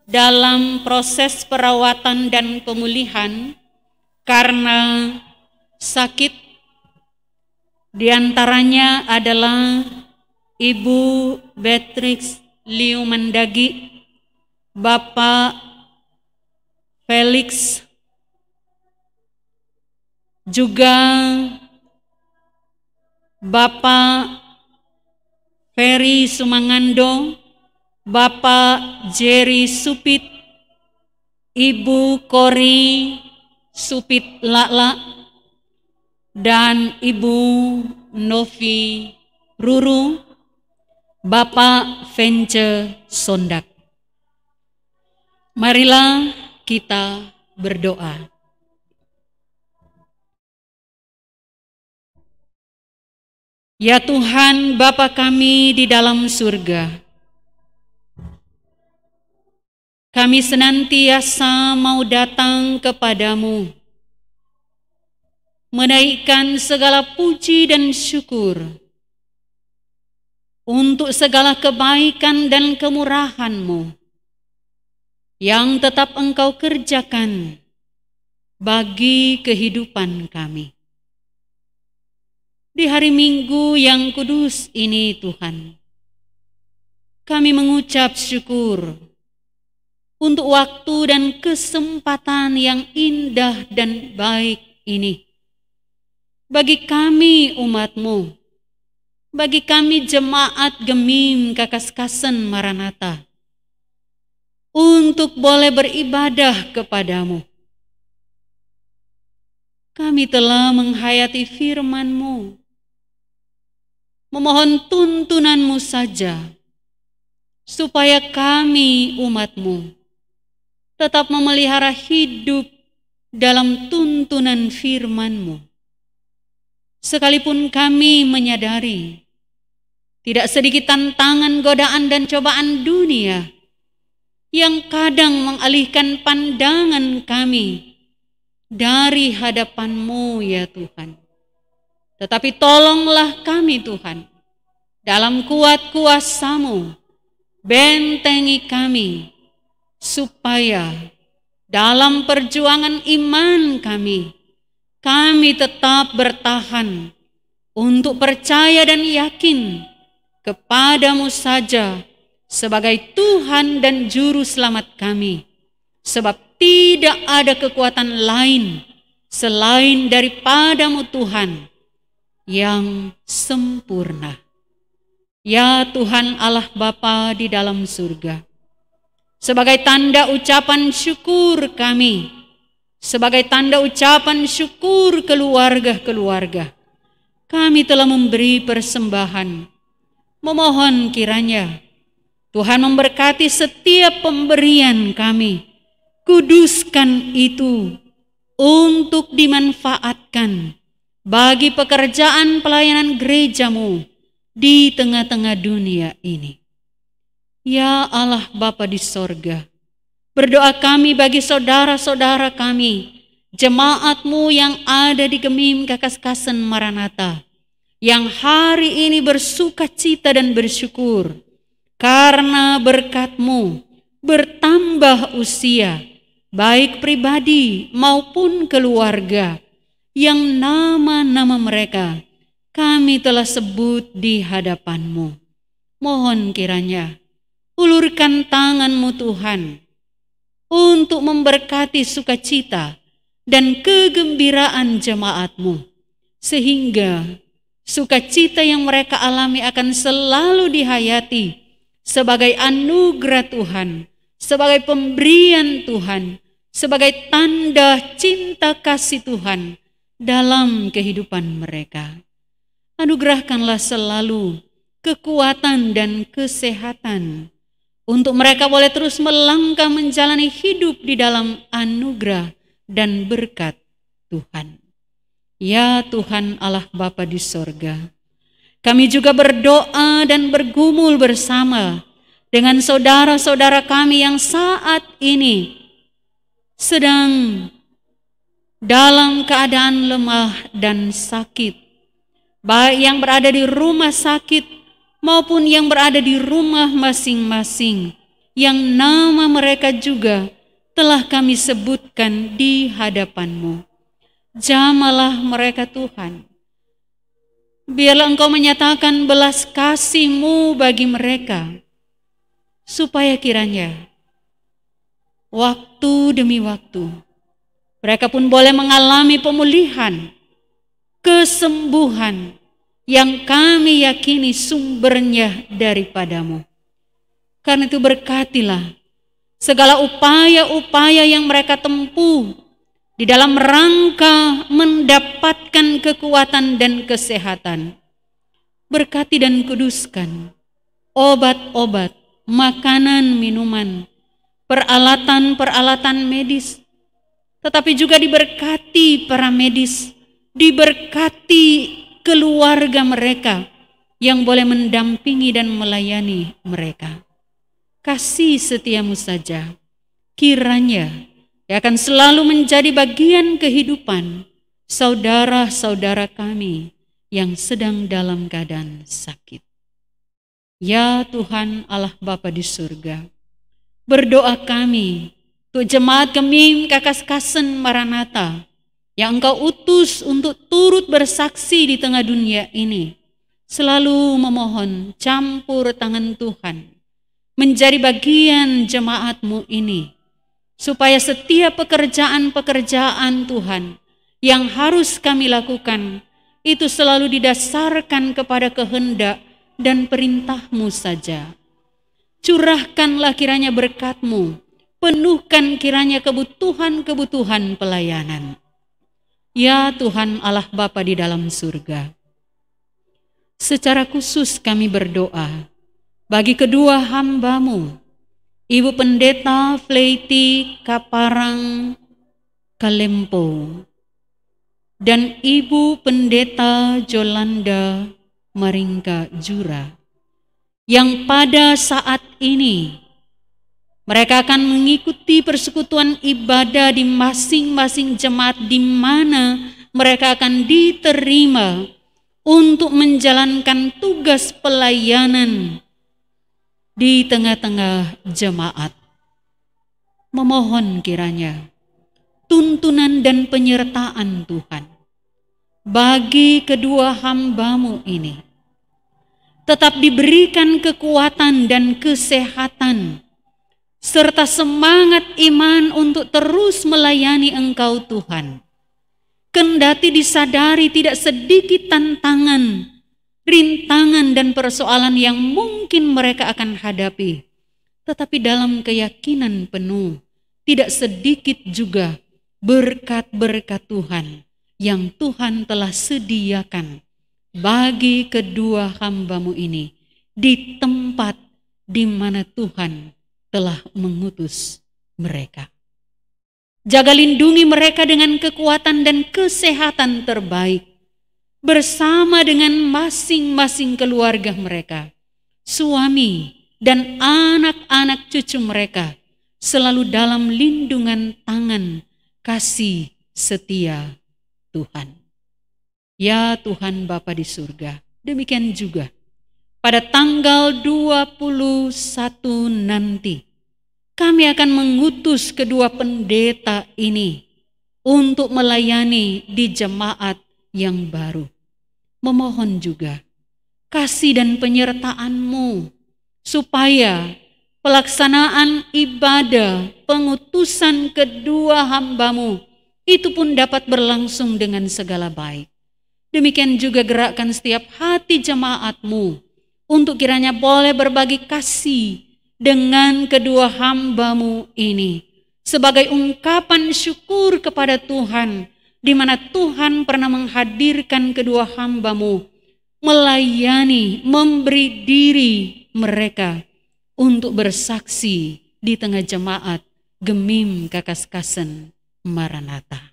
dalam proses perawatan dan pemulihan karena sakit. Di antaranya adalah Ibu Beatrix Liu Mendagi, Bapak Felix, juga Bapak Ferry Sumangando, Bapak Jerry Supit, Ibu Kori Supit Lala, dan Ibu Novi Ruru, Bapak Vence Sondak. Marilah kita berdoa. Ya Tuhan Bapa kami di dalam surga, kami senantiasa mau datang kepadamu, menaikkan segala puji dan syukur untuk segala kebaikan dan kemurahan-Mu yang tetap Engkau kerjakan bagi kehidupan kami. Di hari Minggu yang kudus ini Tuhan, kami mengucap syukur untuk waktu dan kesempatan yang indah dan baik ini. Bagi kami umat-Mu, bagi kami jemaat Gemim Kakaskasen Maranatha, untuk boleh beribadah kepadamu. Kami telah menghayati firman-Mu, memohon tuntunan-Mu saja, supaya kami umat-Mu tetap memelihara hidup dalam tuntunan firman-Mu. Sekalipun kami menyadari tidak sedikit tantangan, godaan, dan cobaan dunia yang kadang mengalihkan pandangan kami dari hadapan-Mu ya Tuhan. Tetapi tolonglah kami Tuhan, dalam kuat kuasa-Mu, bentengi kami, supaya dalam perjuangan iman kami tetap bertahan untuk percaya dan yakin kepada-Mu saja sebagai Tuhan dan Juru Selamat kami. Sebab tidak ada kekuatan lain selain daripada-Mu Tuhan yang sempurna. Ya Tuhan Allah Bapa di dalam surga, sebagai tanda ucapan syukur kami, sebagai tanda ucapan syukur keluarga-keluarga, kami telah memberi persembahan. Memohon kiranya Tuhan memberkati setiap pemberian kami. Kuduskan itu untuk dimanfaatkan bagi pekerjaan pelayanan gereja-Mu di tengah-tengah dunia ini. Ya Allah Bapa di sorga, berdoa kami bagi saudara-saudara kami, jemaat-Mu yang ada di Gemim Kakaskasen Maranatha, yang hari ini bersuka cita dan bersyukur karena berkat-Mu bertambah usia, baik pribadi maupun keluarga, yang nama-nama mereka kami telah sebut di hadapan-Mu. Mohon kiranya ulurkan tangan-Mu Tuhan untuk memberkati sukacita dan kegembiraan jemaat-Mu, sehingga sukacita yang mereka alami akan selalu dihayati sebagai anugerah Tuhan, sebagai pemberian Tuhan, sebagai tanda cinta kasih Tuhan dalam kehidupan mereka. Anugerahkanlah selalu kekuatan dan kesehatan untuk mereka boleh terus melangkah menjalani hidup di dalam anugerah dan berkat Tuhan. Ya Tuhan Allah Bapa di sorga, kami juga berdoa dan bergumul bersama dengan saudara-saudara kami yang saat ini sedang dalam keadaan lemah dan sakit, baik yang berada di rumah sakit maupun yang berada di rumah masing-masing, yang nama mereka juga telah kami sebutkan di hadapan-Mu. Jamalah mereka Tuhan. Biarlah Engkau menyatakan belas kasih-Mu bagi mereka, supaya kiranya waktu demi waktu mereka pun boleh mengalami pemulihan, kesembuhan yang kami yakini sumbernya daripada-Mu. Karena itu berkatilah segala upaya-upaya yang mereka tempuh di dalam rangka mendapatkan kekuatan dan kesehatan. berkati dan kuduskan obat-obat, makanan, minuman, peralatan-peralatan medis, tetapi juga diberkati para medis, diberkati keluarga mereka yang boleh mendampingi dan melayani mereka. Kasih setiamu saja, kiranya akan selalu menjadi bagian kehidupan saudara-saudara kami yang sedang dalam keadaan sakit. Ya Tuhan Allah Bapa di surga, berdoa kami untuk jemaat Gemim Kakaskasen Maranatha yang Engkau utus untuk turut bersaksi di tengah dunia ini, selalu memohon campur tangan Tuhan menjadi bagian jemaat-Mu ini, supaya setiap pekerjaan-pekerjaan Tuhan yang harus kami lakukan itu selalu didasarkan kepada kehendak dan perintah-Mu saja. Curahkanlah kiranya berkat-Mu, penuhkan kiranya kebutuhan-kebutuhan pelayanan. Ya Tuhan Allah Bapa di dalam surga, secara khusus kami berdoa bagi kedua hamba-Mu, Ibu Pendeta Fleiti Kaparang Kalempo dan Ibu Pendeta Jolanda Maringka Jura, yang pada saat ini mereka akan mengikuti persekutuan ibadah di masing-masing jemaat di mana mereka akan diterima untuk menjalankan tugas pelayanan di tengah-tengah jemaat. Memohon kiranya tuntunan dan penyertaan Tuhan bagi kedua hamba-Mu ini tetap diberikan kekuatan dan kesehatan serta semangat iman untuk terus melayani Engkau Tuhan. Kendati disadari tidak sedikit tantangan, rintangan dan persoalan yang mungkin mereka akan hadapi, tetapi dalam keyakinan penuh tidak sedikit juga berkat-berkat Tuhan yang Tuhan telah sediakan bagi kedua hamba-Mu ini di tempat di mana Tuhan telah mengutus mereka. Jaga lindungi mereka dengan kekuatan dan kesehatan terbaik, bersama dengan masing-masing keluarga mereka, suami dan anak-anak cucu mereka, selalu dalam lindungan tangan kasih setia Tuhan. Ya Tuhan Bapa di surga, demikian juga pada tanggal 21 nanti, kami akan mengutus kedua pendeta ini untuk melayani di jemaat yang baru. Memohon juga kasih dan penyertaan-Mu supaya pelaksanaan ibadah pengutusan kedua hamba-Mu itu pun dapat berlangsung dengan segala baik. Demikian juga gerakkan setiap hati jemaat-Mu untuk kiranya boleh berbagi kasih dengan kedua hamba-Mu ini sebagai ungkapan syukur kepada Tuhan, di mana Tuhan pernah menghadirkan kedua hamba-Mu melayani, memberi diri mereka untuk bersaksi di tengah jemaat Gemim Kakaskasen Maranatha.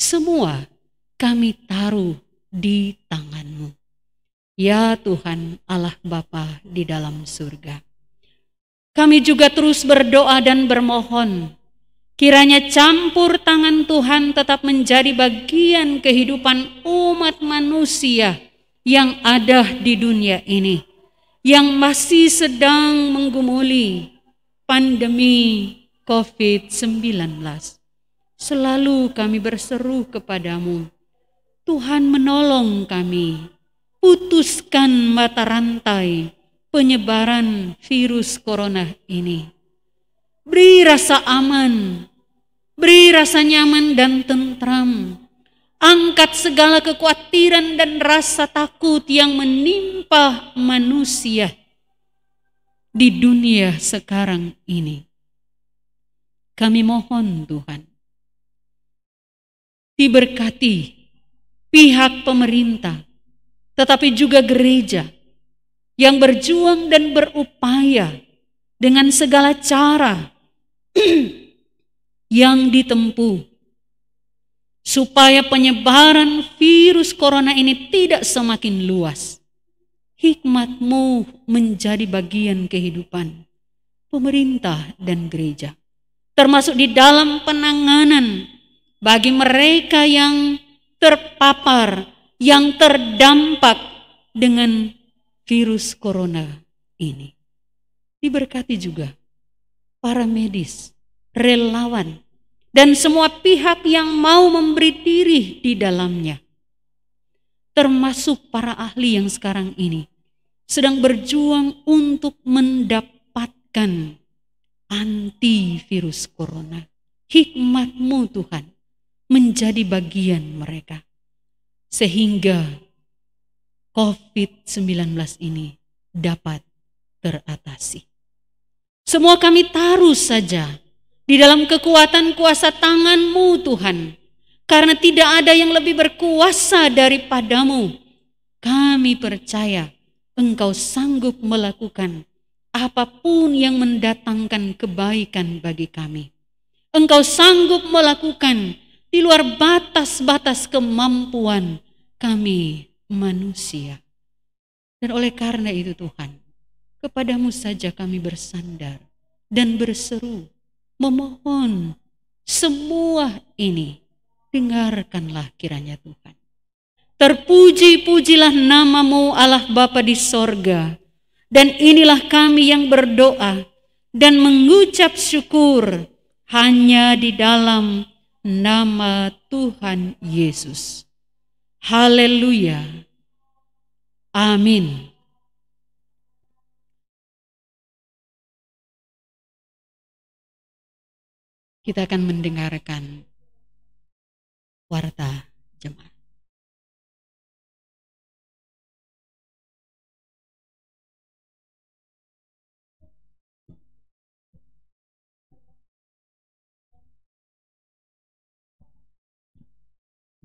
Semua kami taruh di tangan-Mu, ya Tuhan Allah Bapa di dalam surga. Kami juga terus berdoa dan bermohon, kiranya campur tangan Tuhan tetap menjadi bagian kehidupan umat manusia yang ada di dunia ini, yang masih sedang menggumuli pandemi COVID-19. Selalu kami berseru kepadamu, Tuhan menolong kami, putuskan mata rantai penyebaran virus corona ini. Beri rasa aman, beri rasa nyaman dan tentram. Angkat segala kekhawatiran dan rasa takut yang menimpa manusia di dunia sekarang ini. Kami mohon Tuhan, diberkati pihak pemerintah, tetapi juga gereja yang berjuang dan berupaya dengan segala cara yang ditempuh supaya penyebaran virus corona ini tidak semakin luas. Hikmat-Mu menjadi bagian kehidupan pemerintah dan gereja, termasuk di dalam penanganan bagi mereka yang terpapar, yang terdampak dengan virus corona ini. Diberkati juga para medis, relawan, dan semua pihak yang mau memberi diri di dalamnya. Termasuk para ahli yang sekarang ini sedang berjuang untuk mendapatkan antivirus corona. Hikmat-Mu Tuhan menjadi bagian mereka, sehingga COVID-19 ini dapat teratasi. Semua kami taruh saja di dalam kekuatan kuasa tangan-Mu Tuhan, karena tidak ada yang lebih berkuasa daripadamu. Kami percaya Engkau sanggup melakukan apapun yang mendatangkan kebaikan bagi kami. Engkau sanggup melakukan di luar batas-batas kemampuan kami manusia. Dan oleh karena itu Tuhan, kepadamu saja kami bersandar dan berseru, memohon semua ini, dengarkanlah kiranya Tuhan. Terpuji-pujilah nama-Mu Allah Bapa di sorga, dan inilah kami yang berdoa dan mengucap syukur hanya di dalam nama Tuhan Yesus. Haleluya. Amin. Kita akan mendengarkan warta jemaat.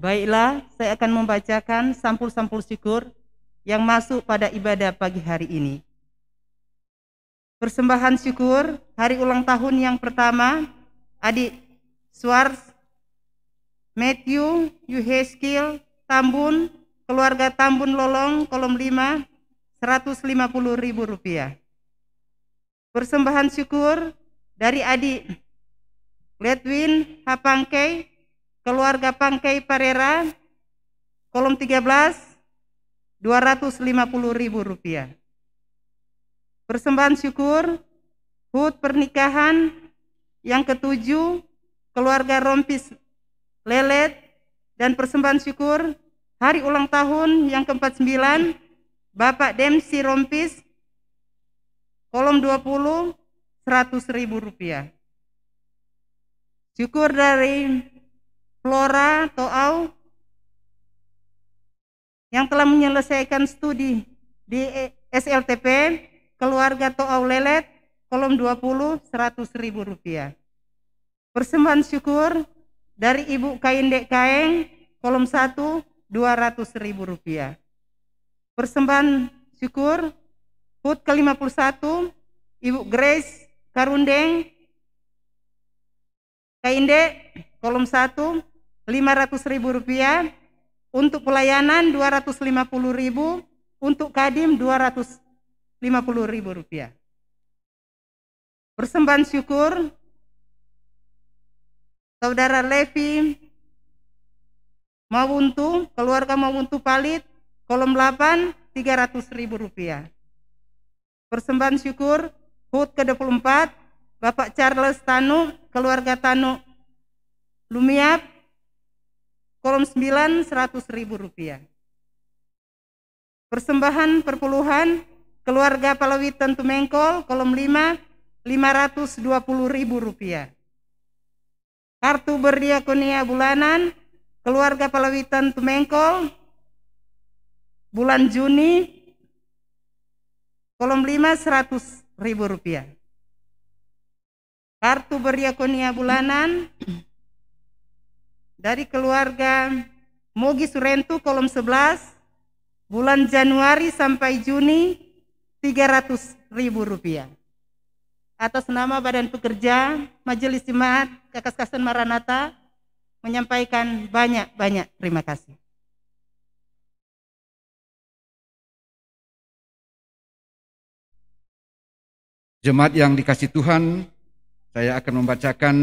Baiklah, saya akan membacakan sampul-sampul syukur yang masuk pada ibadah pagi hari ini. Persembahan syukur hari ulang tahun yang pertama, Adik Suars, Matthew, Yuheskil, Tambun, keluarga Tambun Lolong, kolom 5, Rp150.000. Persembahan syukur dari Adik Ledwin Hapangkei, keluarga Pangkei Parera, kolom 13, Rp250.000. Persembahan syukur HUT pernikahan yang ke-7, keluarga Rompis Lelet, dan persembahan syukur hari ulang tahun yang ke-49, Bapak Demsi Rompis, kolom 20, Rp100.000. Syukur dari Flora Toau yang telah menyelesaikan studi di SLTP, keluarga Toau Lelet, kolom 20, Rp100.000. Persembahan syukur dari Ibu Kaindek Kaeng, kolom 1, Rp200.000. Persembahan syukur HUT ke-51, Ibu Grace Karundeng Kaindek, kolom 1, Rp500.000, untuk pelayanan Rp250.000, untuk kadim Rp250.000. Persembahan syukur Saudara Levi Mawuntu, keluarga Mawuntu Palit, kolom 8, Rp300.000. Persembahan syukur HUT ke-24, Bapak Charles Tanu, keluarga Tanu Lumiap, kolom 9, Rp100.000. Persembahan perpuluhan keluarga Palawitan Tumengkol, kolom 5, Rp520.000. Kartu berdiakonia bulanan keluarga Palawitan Tumengkol, bulan Juni, kolom 5, Rp100.000. Kartu berdiakonia bulanan dari keluarga Mogi Surentu, kolom 11, Bulan Januari sampai Juni Rp300.000. Atas nama Badan Pekerja Majelis Jemaat Kakaskasen Maranatha menyampaikan banyak-banyak terima kasih. Jemaat yang dikasih Tuhan, saya akan membacakan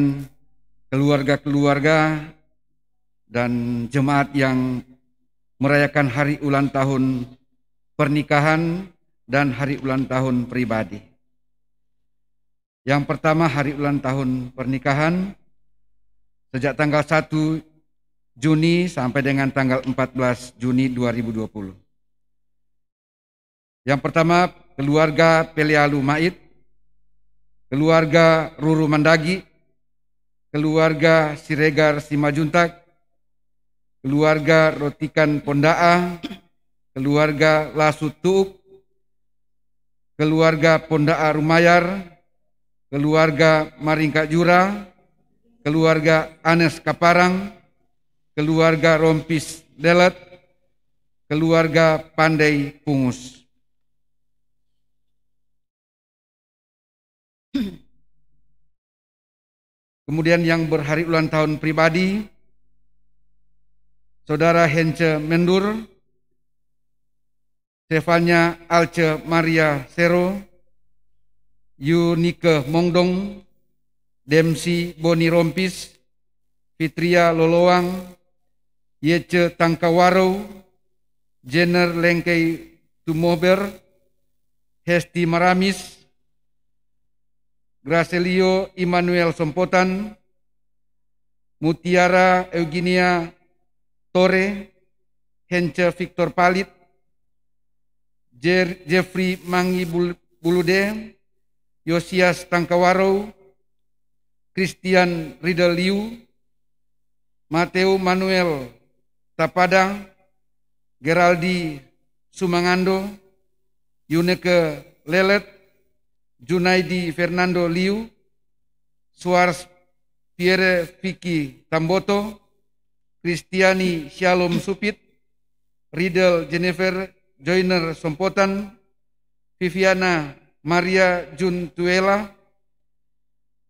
keluarga-keluarga dan jemaat yang merayakan hari ulang tahun pernikahan dan hari ulang tahun pribadi. Yang pertama, hari ulang tahun pernikahan sejak tanggal 1 Juni sampai dengan tanggal 14 Juni 2020. Yang pertama, keluarga Pelialu Mait, keluarga Ruru Mandagi, keluarga Siregar Simajuntak, keluarga Rotikan Pondaa, keluarga Lasut Tuuk, keluarga Pondaa Rumayar, keluarga Maringka Jura, keluarga Anes Kaparang, keluarga Rompis Delet, keluarga Pandai Pungus. Kemudian yang berhari ulang tahun pribadi, Saudara Hence Mendur, Stefania Alce Maria Sero, Yunike Mongdong, Demsi Boni Rompis, Fitria Loloang, Yece Tangkawaro, Jenner Lengkei Tumober, Hesti Maramis, Gracelio Immanuel Sompotan, Mutiara Eugenia Tore, Hence Victor Palit, Jeffrey Mangi Bulude, Yosias Tangkawaro, Christian Riedel Liu, Mateo Manuel Tapada, Geraldi Sumangando, Yuneke Lelet, Junaidi Fernando Liu, Suars Pierre Vicky Tamboto, Kristiani Shalom Supit, Riedel Jennifer Joyner Sompotan, Viviana Maria Jun Tuela,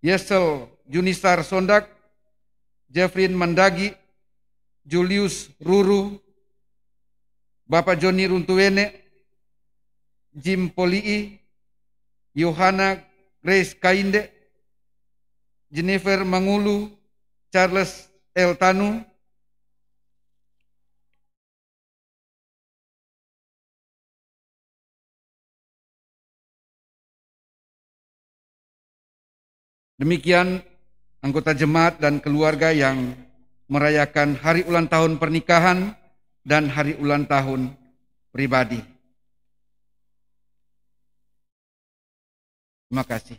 Yesel Junisar Sondak, Jeffrin Mandagi, Julius Ruru, Bapak Joni Runtuwene, Jim Polii, Yohana Grace Kainde, Jennifer Mangulu, Charles L. Tanu, demikian anggota jemaat dan keluarga yang merayakan hari ulang tahun pernikahan dan hari ulang tahun pribadi. Terima kasih.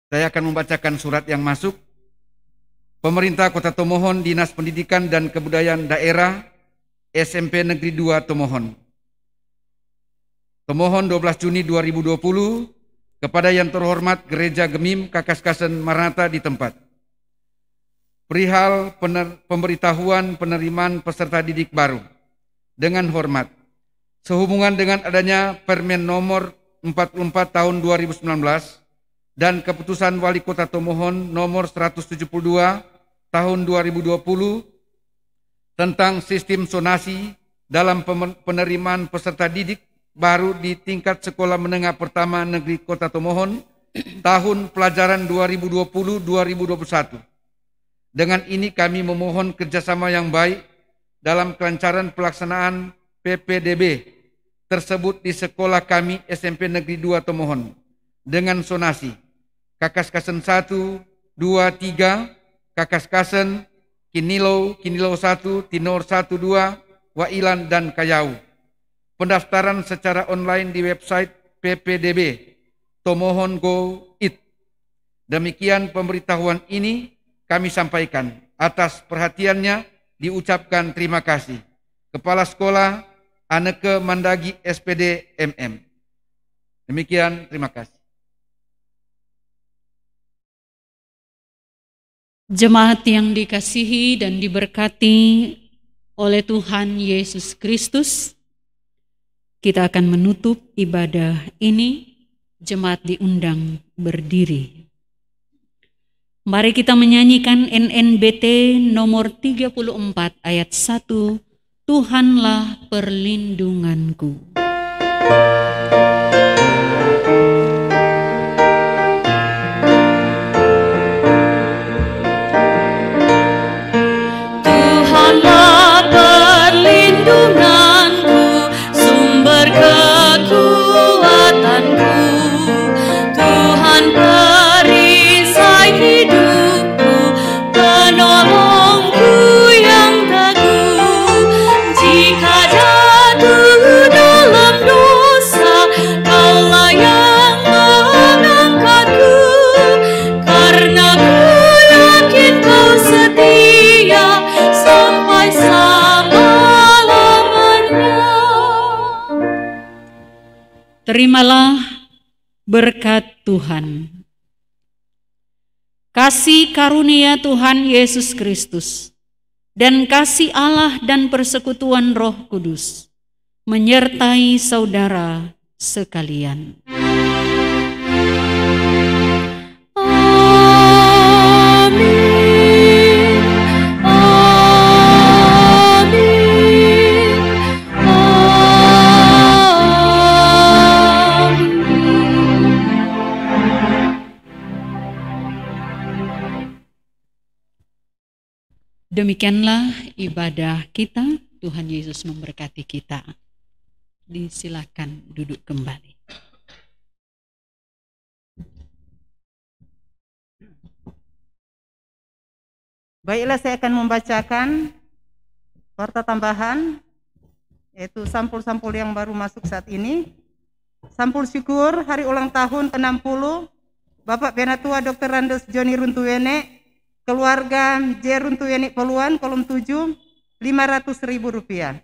Saya akan membacakan surat yang masuk. Pemerintah Kota Tomohon, Dinas Pendidikan dan Kebudayaan Daerah, SMP Negeri 2 Tomohon. Tomohon 12 Juni 2020 kepada yang terhormat Gereja Gemim Kakaskasen Maranatha di tempat. Perihal pemberitahuan penerimaan peserta didik baru. Dengan hormat, sehubungan dengan adanya Permen nomor 44 tahun 2019 dan keputusan Wali Kota Tomohon nomor 172 tahun 2020 tentang sistem zonasi dalam penerimaan peserta didik baru di tingkat sekolah menengah pertama negeri Kota Tomohon tahun pelajaran 2020-2021. Dengan ini kami memohon kerjasama yang baik dalam kelancaran pelaksanaan PPDB tersebut di sekolah kami SMP Negeri 2 Tomohon dengan zonasi Kakaskasen 1, 2, 3, Kakaskasen, Kinilo 1, Tinor 1, 2, Wailan dan Kayau. Pendaftaran secara online di website PPDB Tomohon Go It. Demikian pemberitahuan ini kami sampaikan. Atas perhatiannya diucapkan terima kasih. Kepala Sekolah Anneke Mandagi SPD MM. Demikian, terima kasih. Jemaat yang dikasihi dan diberkati oleh Tuhan Yesus Kristus, kita akan menutup ibadah ini. Jemaat diundang berdiri. Mari kita menyanyikan NNBT nomor 34 ayat 1, Tuhanlah perlindunganku. Tuhanlah perlindunganku, sumber kekuatanku. Tuhan perisai hidupku, penolongku yang teguh. Jika jatuh dalam dosa, Kaulah yang mengangkatku. Karena ku yakin Kau setia sampai selama-lamanya. Terimalah berkat Tuhan. Kasih karunia Tuhan Yesus Kristus dan kasih Allah dan persekutuan Roh Kudus menyertai saudara sekalian. Amin. Amin. Demikianlah ibadah kita. Tuhan Yesus memberkati kita. Disilakan duduk kembali. Baiklah, saya akan membacakan warta tambahan, yaitu sampul-sampul yang baru masuk saat ini. Sampul syukur hari ulang tahun ke-60 Bapak Penatua Dr. Randes Joni Runtuwene, keluarga J. Runtuwene Poluan, kolom 7, Rp500.000.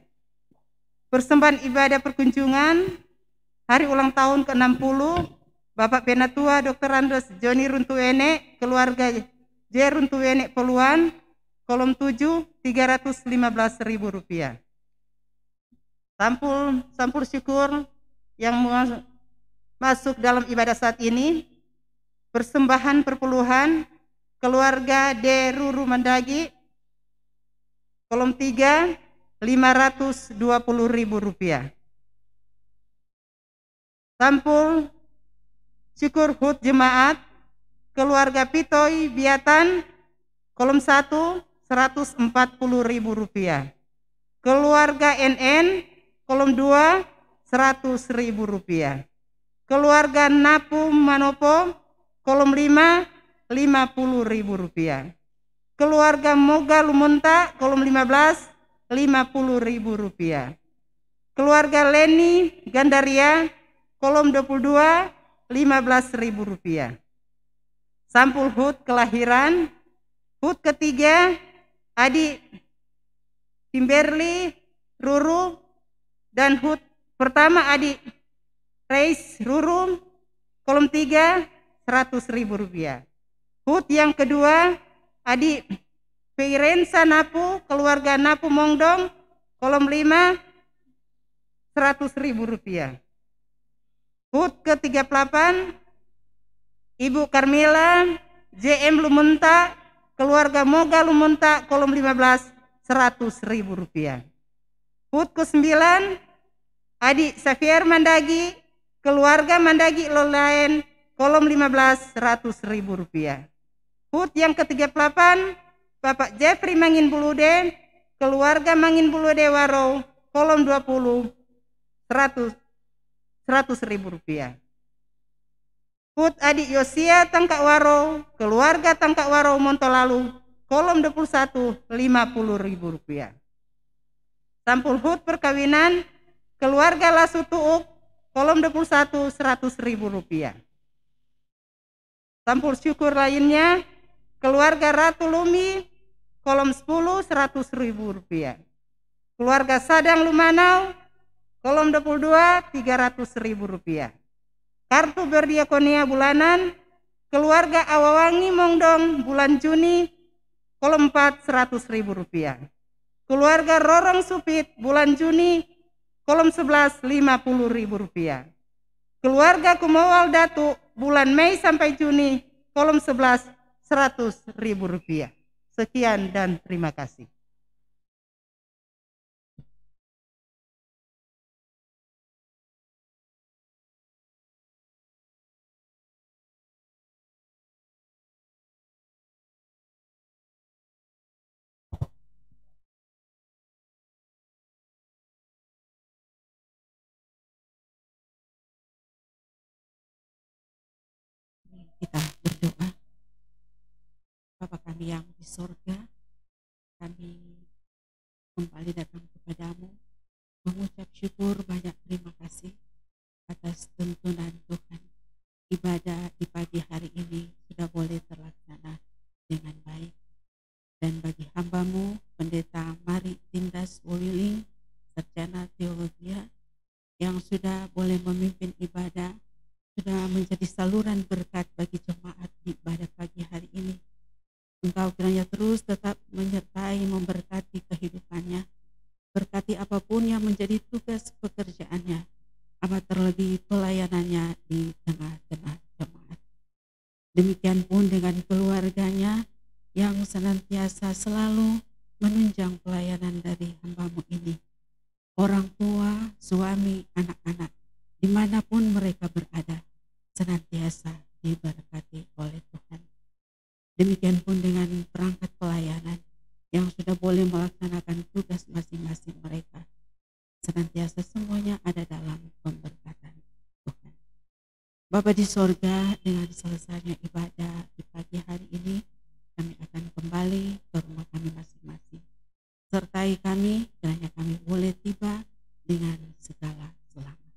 Persembahan ibadah perkunjungan hari ulang tahun ke-60 Bapak Penatua Dr. Randes Joni Runtuwene, keluarga J. Runtuwene Poluan, kolom 7, Rp315.000. Sampul syukur yang masuk dalam ibadah saat ini, persembahan perpuluhan keluarga D. Ruru Mandagi, kolom 3, Rp520.000. Sampul syukur HUT Jemaat keluarga Pitoy Biatan, kolom 1, Rp140.000. Keluarga NN, kolom 2, Rp100.000. Keluarga Napu Manopo, kolom 5, Rp50.000. Keluarga Moga Lumunta, kolom 15, Rp50.000. Keluarga Leni Gandaria, kolom 22, Rp15.000. Sampul HUT kelahiran, HUT ketiga Adi Kimberly Ruru, dan HUT pertama Adi Reis Ruru, kolom 3, Rp100.000. HUT yang kedua Adi Feirensa Napu, keluarga Napu Mongdong, kolom 5, Rp100.000. HUT ke-38 Ibu Carmela JM Lumunta, keluarga Moga Lumunta, kolom 15, Rp100.000. HUT ke-9 Adi Xavier Mandagi, keluarga Mandagi Lolaen, kolom 15, Rp100.000. HUT yang ke-38 Bapak Jeffrey Mangin Bulude, keluarga Mangin Bulude Waro, kolom 20, Rp100.000. HUT Adi Yosia Tangkak Waro, keluarga Tangkak Waro Montolalu, kolom 21, Rp50.000. Sampul HUT perkawinan keluarga Lasutuuk, kolom 21, Rp100.000. Sampul syukur lainnya keluarga Ratu Lumi, kolom 10, Rp100.000. Keluarga Sadang Lumanau, kolom 22, Rp300.000. Kartu berdiakonia bulanan keluarga Awawangi Mongdong bulan Juni, kolom 4 100.000 rupiah. Keluarga Rorong Supit bulan Juni kolom 11 50.000 rupiah. Keluarga Kumawal Datuk bulan Mei sampai Juni kolom 11 100.000 rupiah. Sekian dan terima kasih. Kita berdoa. Bapa kami yang di sorga, kami kembali datang kepadamu, mengucap syukur banyak terima kasih atas tuntunan Tuhan. Ibadah di pagi hari ini sudah boleh terlaksana dengan baik. Dan bagi hambamu, Pendeta Mari Tindas Wuliling, Sarjana Teologi, yang sudah boleh memimpin ibadah, sudah menjadi saluran berkat bagi jemaat di ibadah pagi hari ini. Engkau kiranya terus tetap menyertai, memberkati kehidupannya, berkati apapun yang menjadi tugas pekerjaannya, amat terlebih pelayanannya di tengah-tengah jemaat. Demikian pun dengan keluarganya yang senantiasa selalu menunjang pelayanan dari hambamu ini. Orang tua, suami, anak-anak, dimanapun mereka berada, senantiasa diberkati oleh Tuhan. Demikian pun dengan perangkat pelayanan yang sudah boleh melaksanakan tugas masing-masing mereka, senantiasa semuanya ada dalam pemberkatan Tuhan. Bapa di sorga, dengan selesainya ibadah di pagi hari ini, kami akan kembali ke rumah kami masing-masing. Sertai kami, kiranya kami boleh tiba dengan segala selamat.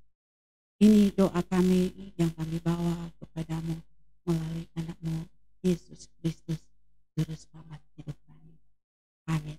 Ini doa kami yang kami bawa kepadamu melalui anak-Mu Yesus Kristus, Juru Selamat hidup kami. Amin.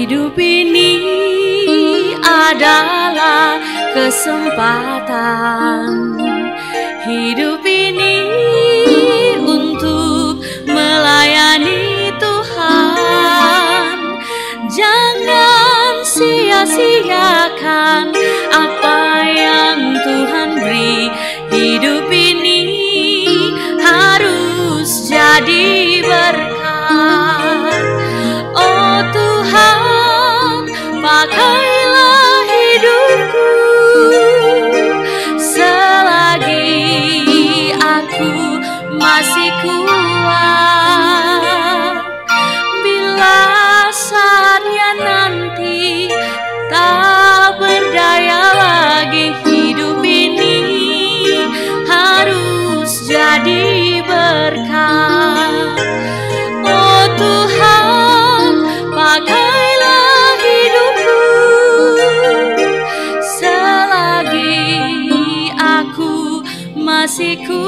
Hidup ini adalah kesempatan. Hidup ini untuk melayani Tuhan. Jangan sia-siakan apa yang Tuhan beri. Hidup ini harus jadi berkat. Oh Tuhan, pakailah hidupku selagi aku masih kuat. Bila saatnya nanti tak berdaya lagi, hidup ini harus jadi berkat. Oh Tuhan, pakailah hidupku selagi aku masih kuat.